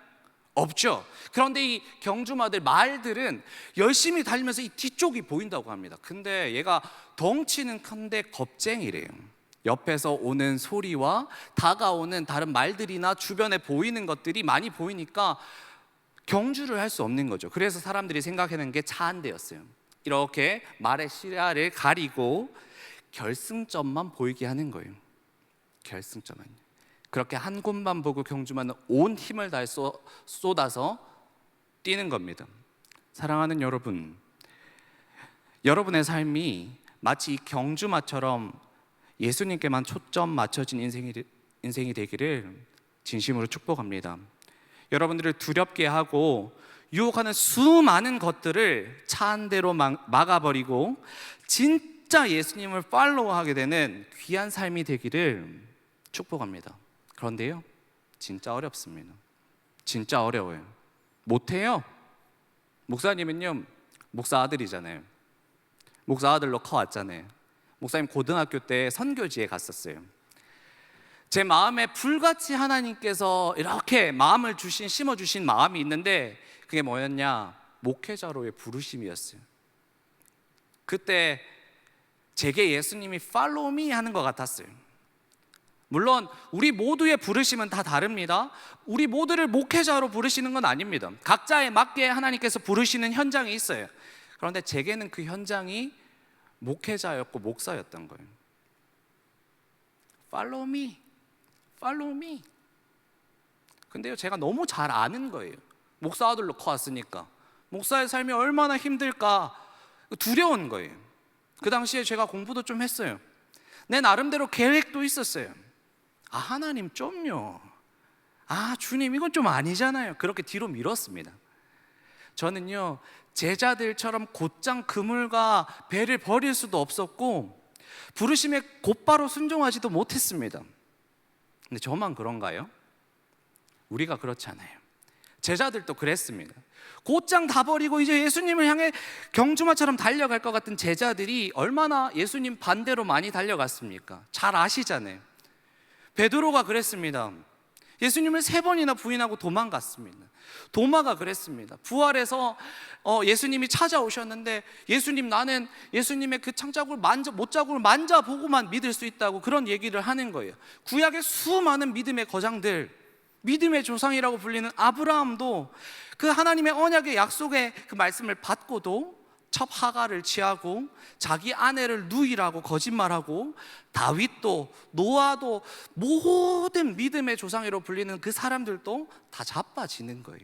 없죠. 그런데 이 경주마들, 말들은 열심히 달리면서 이 뒤쪽이 보인다고 합니다. 근데 얘가 덩치는 큰데 겁쟁이래요. 옆에서 오는 소리와 다가오는 다른 말들이나 주변에 보이는 것들이 많이 보이니까 경주를 할 수 없는 거죠. 그래서 사람들이 생각하는 게 차안대였어요. 이렇게 말의 시야를 가리고 결승점만 보이게 하는 거예요. 결승점만요. 그렇게 한 곳만 보고 경주마는 온 힘을 다해 쏟아서 뛰는 겁니다. 사랑하는 여러분, 여러분의 삶이 마치 이 경주마처럼 예수님께만 초점 맞춰진 인생이 되기를 진심으로 축복합니다. 여러분들을 두렵게 하고 유혹하는 수많은 것들을 차 한 대로 막아버리고 진짜 예수님을 팔로우하게 되는 귀한 삶이 되기를 축복합니다. 그런데요, 진짜 어렵습니다. 진짜 어려워요. 못해요. 목사님은요, 목사 아들이잖아요. 목사 아들로 커왔잖아요. 목사님 고등학교 때 선교지에 갔었어요. 제 마음에 불같이 하나님께서 이렇게 마음을 심어주신 마음이 있는데 그게 뭐였냐? 목회자로의 부르심이었어요. 그때 제게 예수님이 팔로우 미 하는 것 같았어요. 물론 우리 모두의 부르심은 다 다릅니다. 우리 모두를 목회자로 부르시는 건 아닙니다. 각자에 맞게 하나님께서 부르시는 현장이 있어요. 그런데 제게는 그 현장이 목회자였고 목사였던 거예요. Follow me, follow me. 근데요, 제가 너무 잘 아는 거예요. 목사 아들로 커왔으니까 목사의 삶이 얼마나 힘들까 두려운 거예요. 그 당시에 제가 공부도 좀 했어요. 내 나름대로 계획도 있었어요. 아, 하나님 좀요. 아, 주님 이건 좀 아니잖아요. 그렇게 뒤로 미뤘습니다. 저는요, 제자들처럼 곧장 그물과 배를 버릴 수도 없었고 부르심에 곧바로 순종하지도 못했습니다. 근데 저만 그런가요? 우리가 그렇지 않아요. 제자들도 그랬습니다. 곧장 다 버리고 이제 예수님을 향해 경주마처럼 달려갈 것 같은 제자들이 얼마나 예수님 반대로 많이 달려갔습니까? 잘 아시잖아요. 베드로가 그랬습니다. 예수님을 3번이나 부인하고 도망갔습니다. 도마가 그랬습니다. 부활해서 예수님이 찾아오셨는데 예수님, 나는 예수님의 그 못자국을 만져보고만 믿을 수 있다고 그런 얘기를 하는 거예요. 구약의 수많은 믿음의 거장들, 믿음의 조상이라고 불리는 아브라함도 그 하나님의 언약의 약속의 그 말씀을 받고도 첩 하가를 취하고 자기 아내를 누이라고 거짓말하고 다윗도 노아도 모든 믿음의 조상이라고 불리는 그 사람들도 다 자빠지는 거예요.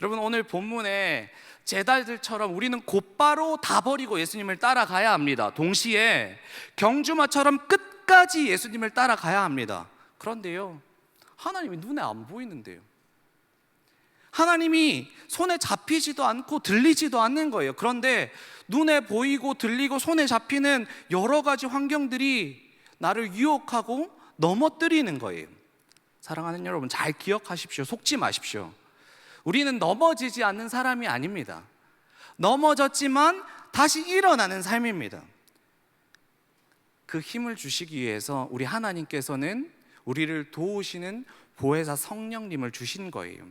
여러분, 오늘 본문에 제자들처럼 우리는 곧바로 다 버리고 예수님을 따라가야 합니다. 동시에 경주마처럼 끝까지 예수님을 따라가야 합니다. 그런데요, 하나님이 눈에 안 보이는데요. 하나님이 손에 잡히지도 않고 들리지도 않는 거예요. 그런데 눈에 보이고 들리고 손에 잡히는 여러 가지 환경들이 나를 유혹하고 넘어뜨리는 거예요. 사랑하는 여러분, 잘 기억하십시오. 속지 마십시오. 우리는 넘어지지 않는 사람이 아닙니다. 넘어졌지만 다시 일어나는 삶입니다. 그 힘을 주시기 위해서 우리 하나님께서는 우리를 도우시는 보혜사 성령님을 주신 거예요.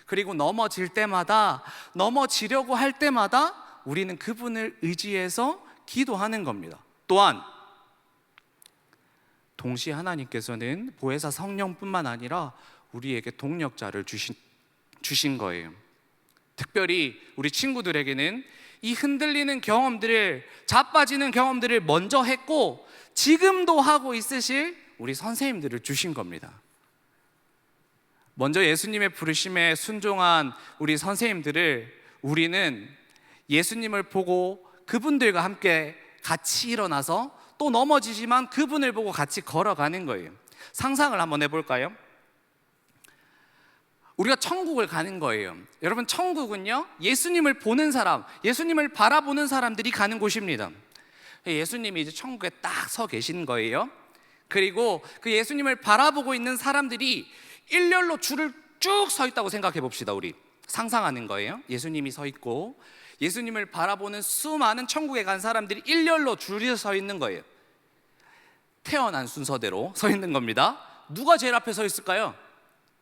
그리고 넘어질 때마다, 넘어지려고 할 때마다 우리는 그분을 의지해서 기도하는 겁니다. 또한 동시에 하나님께서는 보혜사 성령뿐만 아니라 우리에게 동력자를 주신 거예요. 특별히 우리 친구들에게는 이 흔들리는 경험들을, 자빠지는 경험들을 먼저 했고 지금도 하고 있으실 우리 선생님들을 주신 겁니다. 먼저 예수님의 부르심에 순종한 우리 선생님들을 우리는 예수님을 보고 그분들과 함께 같이 일어나서 또 넘어지지만 그분을 보고 같이 걸어가는 거예요. 상상을 한번 해볼까요? 우리가 천국을 가는 거예요. 여러분, 천국은요, 예수님을 보는 사람, 예수님을 바라보는 사람들이 가는 곳입니다. 예수님이 이제 천국에 딱 서 계신 거예요. 그리고 그 예수님을 바라보고 있는 사람들이 일렬로 줄을 쭉 서 있다고 생각해 봅시다. 우리 상상하는 거예요. 예수님이 서 있고 예수님을 바라보는 수많은 천국에 간 사람들이 일렬로 줄이 서 있는 거예요. 태어난 순서대로 서 있는 겁니다. 누가 제일 앞에 서 있을까요?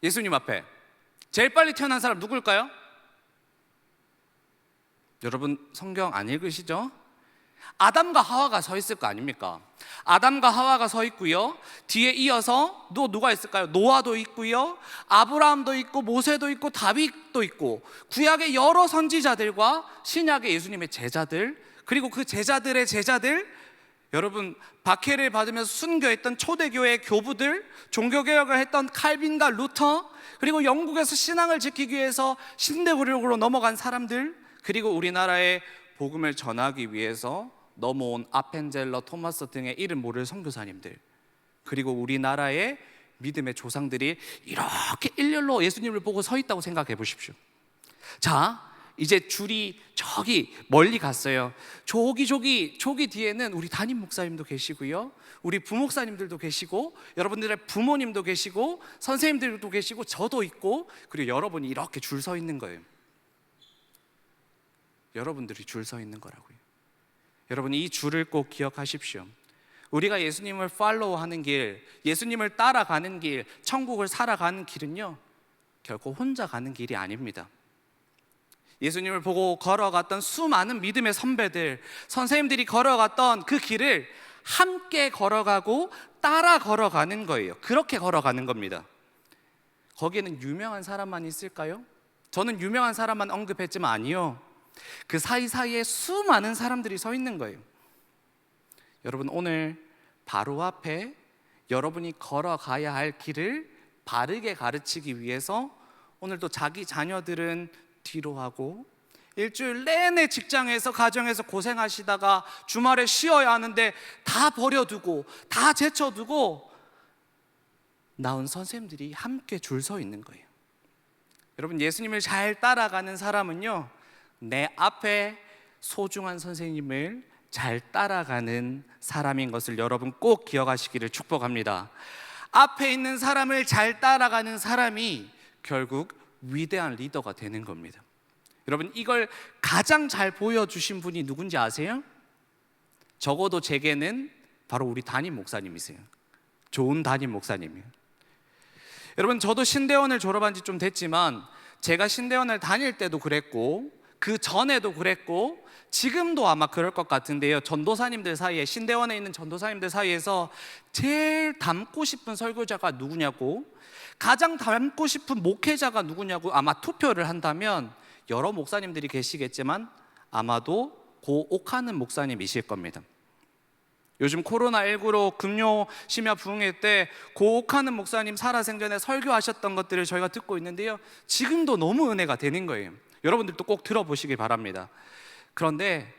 예수님 앞에. 제일 빨리 태어난 사람 누굴까요? 여러분, 성경 안 읽으시죠? 아담과 하와가 서 있을 거 아닙니까? 아담과 하와가 서 있고요. 뒤에 이어서 누가 있을까요? 노아도 있고요. 아브라함도 있고 모세도 있고 다윗도 있고 구약의 여러 선지자들과 신약의 예수님의 제자들, 그리고 그 제자들의 제자들, 여러분 박해를 받으면서 순교했던 초대교회 교부들, 종교개혁을 했던 칼빈과 루터, 그리고 영국에서 신앙을 지키기 위해서 신대구력으로 넘어간 사람들, 그리고 우리나라에 복음을 전하기 위해서 넘어온 아펜젤러, 토마스 등의 이름 모를 선교사님들, 그리고 우리나라의 믿음의 조상들이 이렇게 일렬로 예수님을 보고 서 있다고 생각해 보십시오. 자, 이제 줄이 저기 멀리 갔어요. 저기 뒤에는 우리 담임 목사님도 계시고요, 우리 부목사님들도 계시고, 여러분들의 부모님도 계시고, 선생님들도 계시고, 저도 있고, 그리고 여러분이 이렇게 줄 서 있는 거예요. 여러분들이 줄 서 있는 거라고요. 여러분, 이 줄을 꼭 기억하십시오. 우리가 예수님을 팔로우하는 길, 예수님을 따라가는 길, 천국을 살아가는 길은요, 결코 혼자 가는 길이 아닙니다. 예수님을 보고 걸어갔던 수많은 믿음의 선배들, 선생님들이 걸어갔던 그 길을 함께 걸어가고 따라 걸어가는 거예요. 그렇게 걸어가는 겁니다. 거기에는 유명한 사람만 있을까요? 저는 유명한 사람만 언급했지만 아니요, 그 사이사이에 수많은 사람들이 서 있는 거예요. 여러분, 오늘 바로 앞에 여러분이 걸어가야 할 길을 바르게 가르치기 위해서 오늘도 자기 자녀들은 뒤로 하고 일주일 내내 직장에서 가정에서 고생하시다가 주말에 쉬어야 하는데 다 버려두고 다 제쳐두고 나온 선생님들이 함께 줄 서 있는 거예요. 여러분, 예수님을 잘 따라가는 사람은요, 내 앞에 소중한 선생님을 잘 따라가는 사람인 것을 여러분 꼭 기억하시기를 축복합니다. 앞에 있는 사람을 잘 따라가는 사람이 결국 위대한 리더가 되는 겁니다. 여러분, 이걸 가장 잘 보여주신 분이 누군지 아세요? 적어도 제게는 바로 우리 담임 목사님이세요. 좋은 담임 목사님이에요. 여러분, 저도 신대원을 졸업한 지 좀 됐지만 제가 신대원을 다닐 때도 그랬고 그 전에도 그랬고 지금도 아마 그럴 것 같은데요, 전도사님들 사이에, 신대원에 있는 전도사님들 사이에서 제일 닮고 싶은 설교자가 누구냐고, 가장 닮고 싶은 목회자가 누구냐고 아마 투표를 한다면 여러 목사님들이 계시겠지만 아마도 고 옥하는 목사님이실 겁니다. 요즘 코로나19로 금요 심야 부흥회 때 고 옥하는 목사님 살아생전에 설교하셨던 것들을 저희가 듣고 있는데요, 지금도 너무 은혜가 되는 거예요. 여러분들도 꼭 들어보시길 바랍니다. 그런데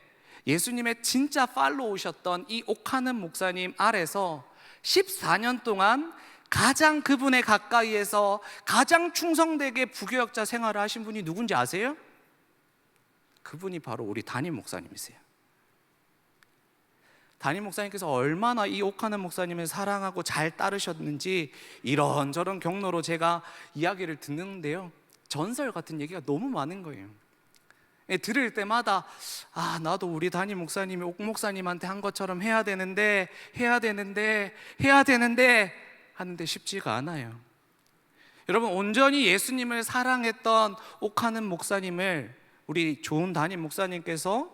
예수님의 진짜 팔로우셨던 이 옥하는 목사님 아래서 14년 동안 가장 그분의 가까이에서 가장 충성되게 부교역자 생활을 하신 분이 누군지 아세요? 그분이 바로 우리 담임 목사님이세요. 담임 목사님께서 얼마나 이 옥하는 목사님을 사랑하고 잘 따르셨는지 이런저런 경로로 제가 이야기를 듣는데요, 전설 같은 얘기가 너무 많은 거예요. 들을 때마다 나도 우리 담임 목사님이 옥 목사님한테 한 것처럼 해야 되는데 하는데 쉽지가 않아요. 여러분, 온전히 예수님을 사랑했던 옥하는 목사님을 우리 좋은 담임 목사님께서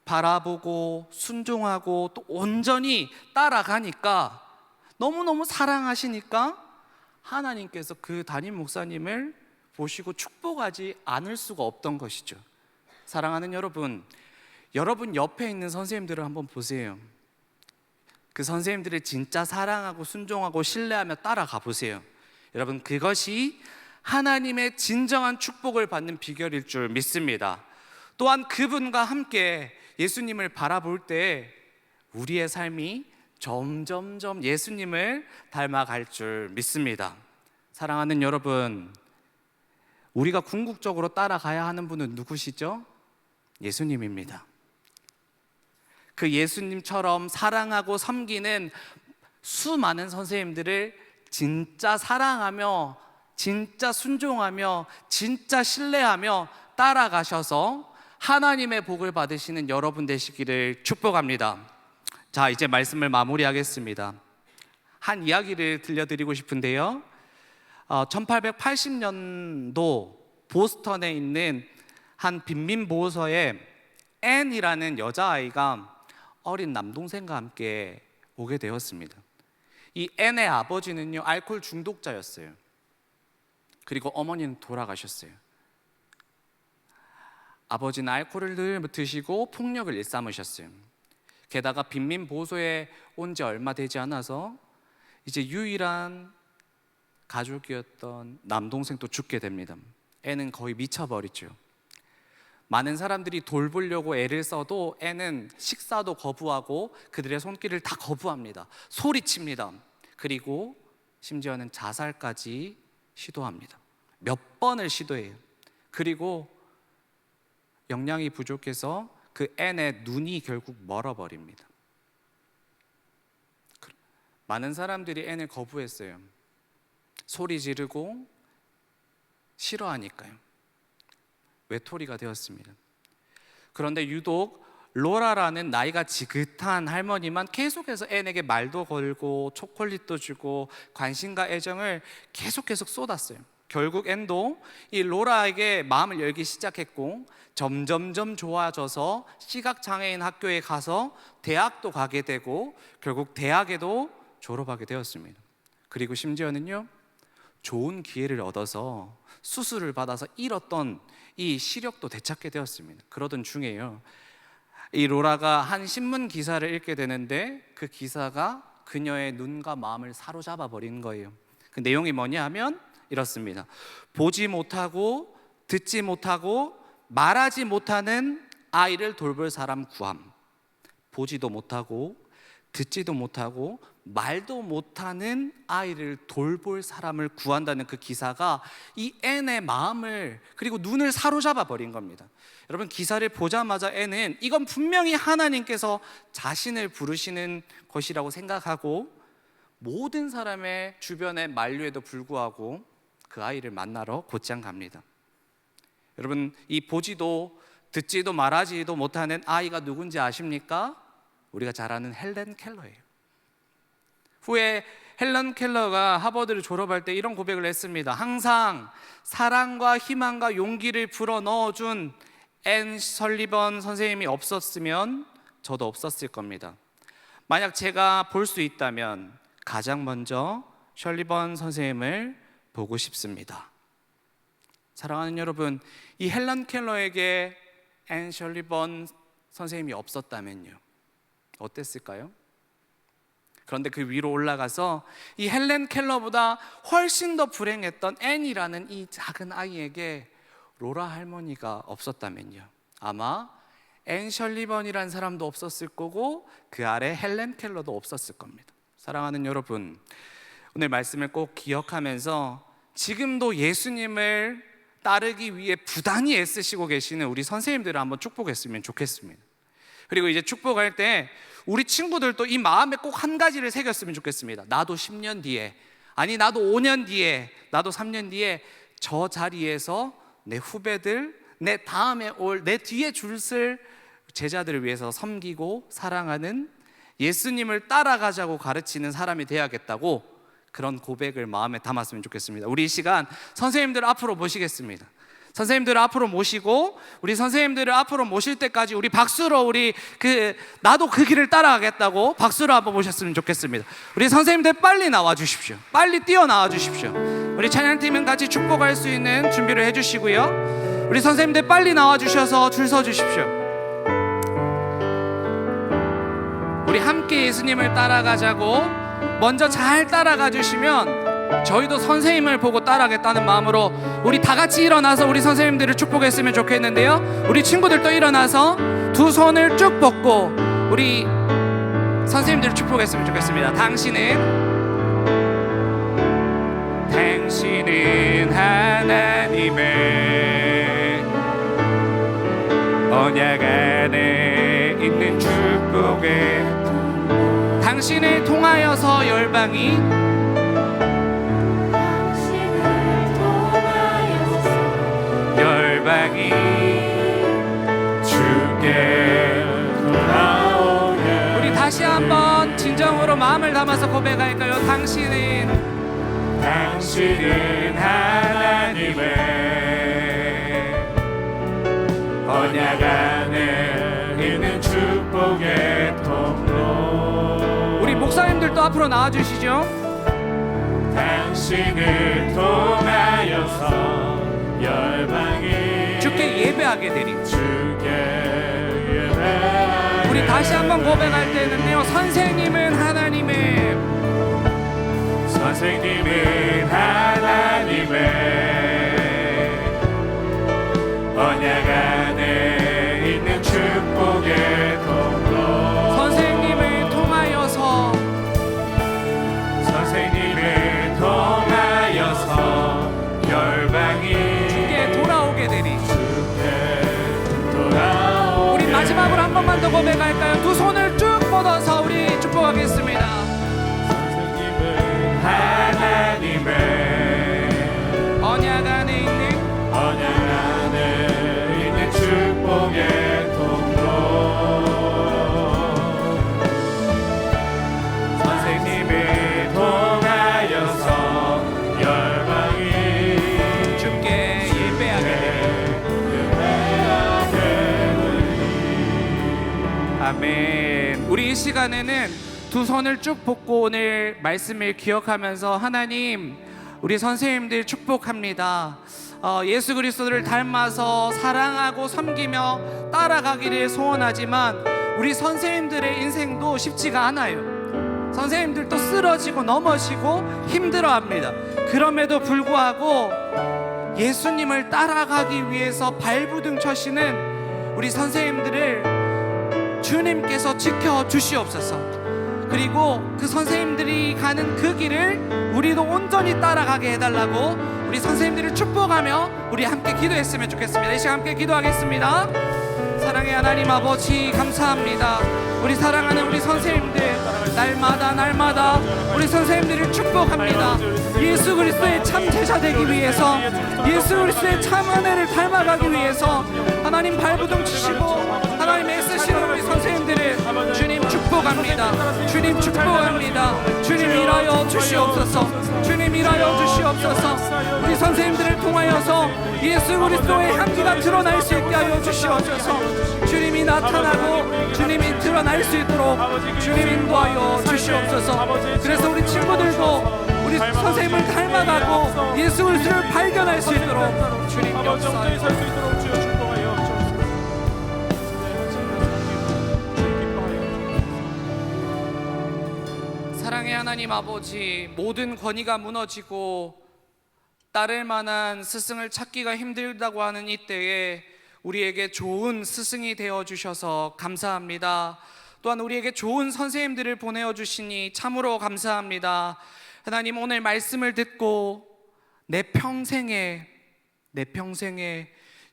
바라보고 순종하고 또 온전히 따라가니까, 너무너무 사랑하시니까 하나님께서 그 담임 목사님을 보시고 축복하지 않을 수가 없던 것이죠. 사랑하는 여러분, 여러분 옆에 있는 선생님들을 한번 보세요. 그 선생님들을 진짜 사랑하고 순종하고 신뢰하며 따라가 보세요. 여러분, 그것이 하나님의 진정한 축복을 받는 비결일 줄 믿습니다. 또한 그분과 함께 예수님을 바라볼 때 우리의 삶이 점점점 예수님을 닮아갈 줄 믿습니다. 사랑하는 여러분, 우리가 궁극적으로 따라가야 하는 분은 누구시죠? 예수님입니다. 그 예수님처럼 사랑하고 섬기는 수많은 선생님들을 진짜 사랑하며 진짜 순종하며 진짜 신뢰하며 따라가셔서 하나님의 복을 받으시는 여러분 되시기를 축복합니다. 자, 이제 말씀을 마무리하겠습니다. 한 이야기를 들려드리고 싶은데요, 1880년도 보스턴에 있는 한 빈민보호소에 앤이라는 여자아이가 어린 남동생과 함께 오게 되었습니다. 이 앤의 아버지는요, 알코올 중독자였어요. 그리고 어머니는 돌아가셨어요. 아버지는 알코올을 늘 드시고 폭력을 일삼으셨어요. 게다가 빈민보호소에 온 지 얼마 되지 않아서 이제 유일한 가족이었던 남동생도 죽게 됩니다. 애는 거의 미쳐버리죠. 많은 사람들이 돌보려고 애를 써도 애는 식사도 거부하고 그들의 손길을 다 거부합니다. 소리칩니다. 그리고 심지어는 자살까지 시도합니다. 몇 번을 시도해요. 그리고 영양이 부족해서 그 앤의 눈이 결국 멀어버립니다. 많은 사람들이 앤을 거부했어요. 소리 지르고 싫어하니까요. 외톨이가 되었습니다. 그런데 유독 로라라는 나이가 지긋한 할머니만 계속해서 앤에게 말도 걸고 초콜릿도 주고 관심과 애정을 계속 쏟았어요. 결국 앤도 이 로라에게 마음을 열기 시작했고 점점점 좋아져서 시각장애인 학교에 가서 대학도 가게 되고 결국 대학에도 졸업하게 되었습니다. 그리고 심지어는요, 좋은 기회를 얻어서 수술을 받아서 잃었던 이 시력도 되찾게 되었습니다. 그러던 중에요, 이 로라가 한 신문 기사를 읽게 되는데 그 기사가 그녀의 눈과 마음을 사로잡아 버린 거예요. 그 내용이 뭐냐 하면 이렇습니다. 보지 못하고 듣지 못하고 말하지 못하는 아이를 돌볼 사람 구함. 보지도 못하고 듣지도 못하고 말도 못하는 아이를 돌볼 사람을 구한다는 그 기사가 이 앤의 마음을 그리고 눈을 사로잡아 버린 겁니다. 여러분, 기사를 보자마자 앤은 이건 분명히 하나님께서 자신을 부르시는 것이라고 생각하고 모든 사람의 주변의 만류에도 불구하고 그 아이를 만나러 곧장 갑니다. 여러분, 이 보지도 듣지도 말하지도 못하는 아이가 누군지 아십니까? 우리가 잘 아는 헬렌 켈러예요. 후에 헬렌 켈러가 하버드를 졸업할 때 이런 고백을 했습니다. 항상 사랑과 희망과 용기를 불어넣어준 앤 설리번 선생님이 없었으면 저도 없었을 겁니다. 만약 제가 볼 수 있다면 가장 먼저 설리번 선생님을 보고 싶습니다. 사랑하는 여러분, 이 헬렌 켈러에게 앤 설리번 선생님이 없었다면요, 어땠을까요? 그런데 그 위로 올라가서 이 헬렌 켈러보다 훨씬 더 불행했던 앤이라는 이 작은 아이에게 로라 할머니가 없었다면요, 아마 앤 설리번이라는 사람도 없었을 거고 그 아래 헬렌 켈러도 없었을 겁니다. 사랑하는 여러분, 오늘 말씀을 꼭 기억하면서 지금도 예수님을 따르기 위해 부단히 애쓰시고 계시는 우리 선생님들을 한번 축복했으면 좋겠습니다. 그리고 이제 축복할 때 우리 친구들도 이 마음에 꼭 한 가지를 새겼으면 좋겠습니다. 나도 10년 뒤에, 아니 나도 5년 뒤에, 나도 3년 뒤에 저 자리에서 내 후배들, 내 다음에 올, 내 뒤에 줄 쓸 제자들을 위해서 섬기고 사랑하는, 예수님을 따라가자고 가르치는 사람이 되어야겠다고 그런 고백을 마음에 담았으면 좋겠습니다. 우리 이 시간 선생님들 앞으로 모시겠습니다. 선생님들을 앞으로 모시고, 우리 선생님들을 앞으로 모실 때까지 우리 박수로 우리 나도 그 길을 따라가겠다고 박수로 한번 모셨으면 좋겠습니다. 우리 선생님들 빨리 나와 주십시오. 빨리 뛰어나와 주십시오. 우리 찬양팀은 같이 축복할 수 있는 준비를 해주시고요, 우리 선생님들 빨리 나와 주셔서 줄 서 주십시오. 우리 함께 예수님을 따라가자고 먼저 잘 따라가 주시면 저희도 선생님을 보고 따라가겠다는 마음으로 우리 다 같이 일어나서 우리 선생님들을 축복했으면 좋겠는데요, 우리 친구들도 일어나서 두 손을 쭉 뻗고 우리 선생님들을 축복했으면 좋겠습니다. 당신은 하나님의 언약 안에 있는 축복에 당신을 통하여서 열방이 주께 돌아오게. 우리 다시 한번 진정으로 마음을 담아서 고백할까요? 당신은 하나님의 언약 안에 있는 축복의 통로. 우리 목사님들도 앞으로 나와주시죠. 당신을 통하여서 열방이 주께 예배하게 되리. 우리 다시 한번 고백할 때는요, 선생님은 하나님의 언약 안에 있는 축복의 통로. 선생님을 통하여서 열방이 주께 돌아오게 되리. 우리 마지막으로 한 번만 더 고백할까요? 두 손을 쭉 뻗어서 우리 축복하겠습니다. 선생님은 하나님의 언약 안에 있는 축복의 통로. 선생님을 통하여서 열방이 주께 예배하게. 아멘. 우리 이 시간에는 두 손을 쭉 뻗고 오늘 말씀을 기억하면서 하나님, 우리 선생님들 축복합니다. 예수 그리스도를 닮아서 사랑하고 섬기며 따라가기를 소원하지만 우리 선생님들의 인생도 쉽지가 않아요. 선생님들도 쓰러지고 넘어지고 힘들어합니다. 그럼에도 불구하고 예수님을 따라가기 위해서 발부둥 쳐시는 우리 선생님들을 주님께서 지켜주시옵소서. 그리고 그 선생님들이 가는 그 길을 우리도 온전히 따라가게 해달라고 우리 선생님들을 축복하며 우리 함께 기도했으면 좋겠습니다. 이 시간 함께 기도하겠습니다. 사랑의 하나님 아버지, 감사합니다. 우리 사랑하는 우리 선생님들, 날마다 우리 선생님들을 축복합니다. 예수 그리스도의 참 제자 되기 위해서, 예수 그리스도의 참 은혜를 닮아가기 위해서 하나님 발부둥 치시고 하나님 애쓰시는 우리 선생님들을 주님 축복합니다. 주님 축복합니다. 주님 일하여 주시옵소서. 주님 일하여 주시옵소서. 우리 선생님들을 통하여서 예수 그리스도의 향기가 드러날 수 있게 하여 주시옵소서. 주님이 나타나고 주님이 드러날 수 있도록 주님 인도하여 주시옵소서. 그래서 우리 친구들도 우리 선생님을 닮아가고 예수 그리스도를 발견할 수 있도록 주님 역사하여 주시옵소서. 사랑의 하나님 아버지, 모든 권위가 무너지고 따를 만한 스승을 찾기가 힘들다고 하는 이때에 우리에게 좋은 스승이 되어 주셔서 감사합니다. 또한 우리에게 좋은 선생님들을 보내어 주시니 참으로 감사합니다. 하나님, 오늘 말씀을 듣고 내 평생에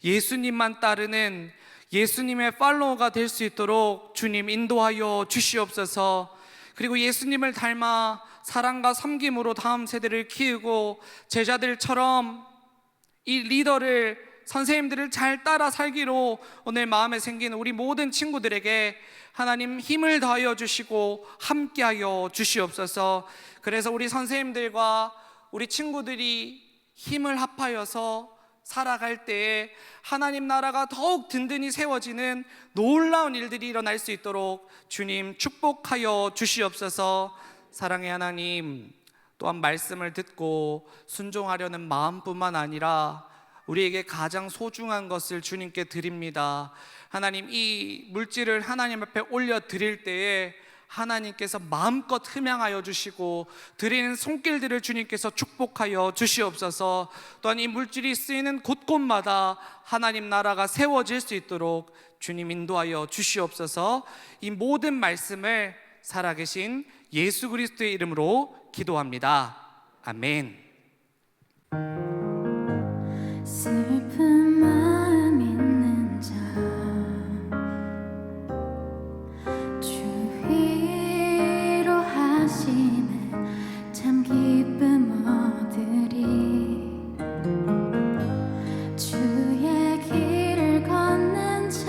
예수님만 따르는 예수님의 팔로워가 될 수 있도록 주님 인도하여 주시옵소서. 그리고 예수님을 닮아 사랑과 섬김으로 다음 세대를 키우고 제자들처럼 이 리더를, 선생님들을 잘 따라 살기로 오늘 마음에 생긴 우리 모든 친구들에게 하나님 힘을 더하여 주시고 함께하여 주시옵소서. 그래서 우리 선생님들과 우리 친구들이 힘을 합하여서 살아갈 때에 하나님 나라가 더욱 든든히 세워지는 놀라운 일들이 일어날 수 있도록 주님 축복하여 주시옵소서. 사랑의 하나님, 또한 말씀을 듣고 순종하려는 마음뿐만 아니라 우리에게 가장 소중한 것을 주님께 드립니다. 하나님, 이 물질을 하나님 앞에 올려 드릴 때에 하나님께서 마음껏 흠양하여 주시고 드리는 손길들을 주님께서 축복하여 주시옵소서. 또한 이 물질이 쓰이는 곳곳마다 하나님 나라가 세워질 수 있도록 주님 인도하여 주시옵소서. 이 모든 말씀을 살아계신 예수 그리스도의 이름으로 기도합니다. 아멘. 슬픈 마음 있는 자 주 위로하심에 참 기쁨 얻으리. 주의 길을 걷는 자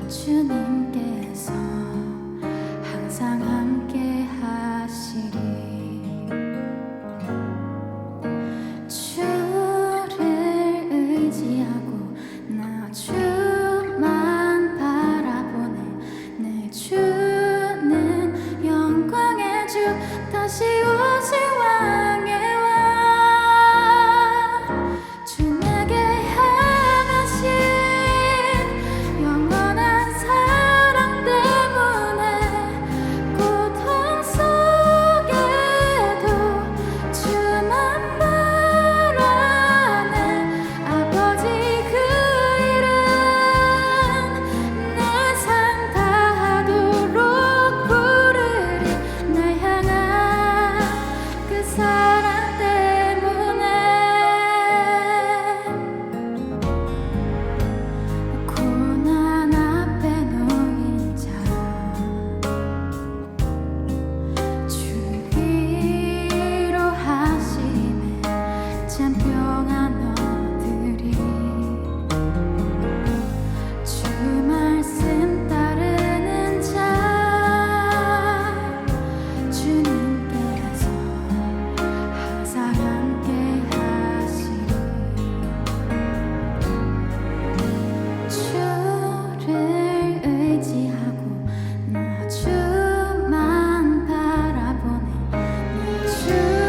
주님께서 항상 함께 하시리. 주를 의지하고 나 주만 바라보네. 내 주는 영광의 주, 다시 오실 왕의 왕. 주 내게 향하신 영원한 사랑 때문에 고통 속에도 주만 바라네. 아버지 그 일은 내 삶 다하도록 부르리. 날 향한 그 사랑 때문에 고난 앞에 놓인 자 주 위로하심에 참 평안 얻으리. 주 말씀 따르는 자 주님께서 항상 함께 하시리. 주를 의지하고 나 주만 바라보네. 내 주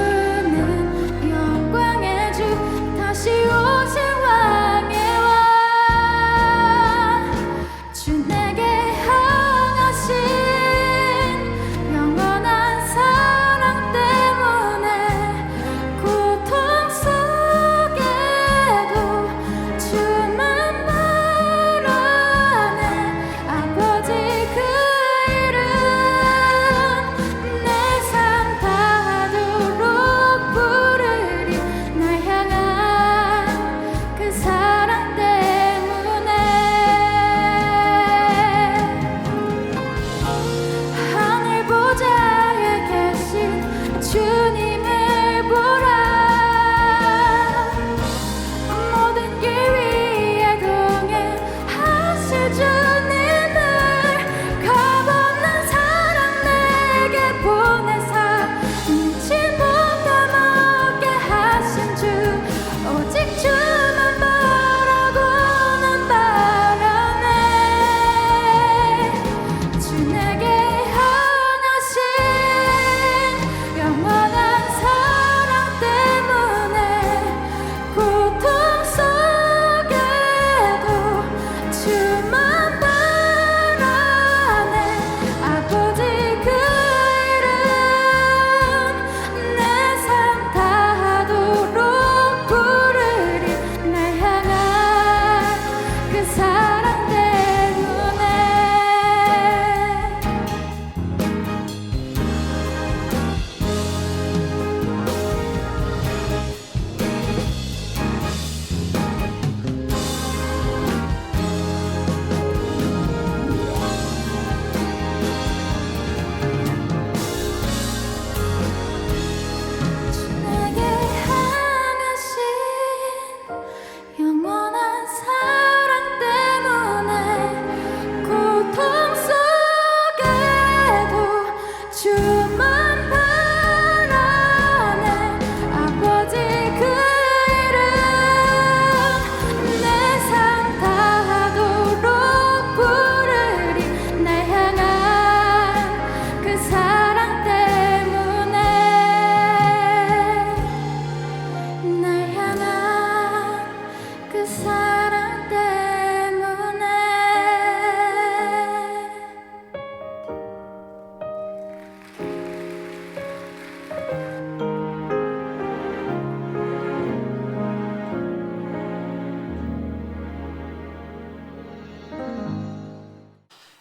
그 사랑 때문에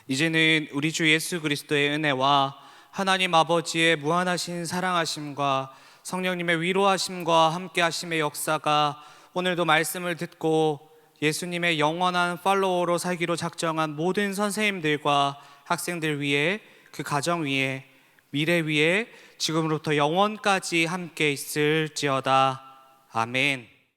이제는 우리 주 예수 그리스도의 은혜와 하나님 아버지의 무한하신 사랑하심과 성령님의 위로하심과 함께하심의 역사가 오늘도 말씀을 듣고 예수님의 영원한 팔로워로 살기로 작정한 모든 선생님들과 학생들 위에, 그 가정 위에, 미래 위에 지금으로부터 영원까지 함께 있을지어다. 아멘.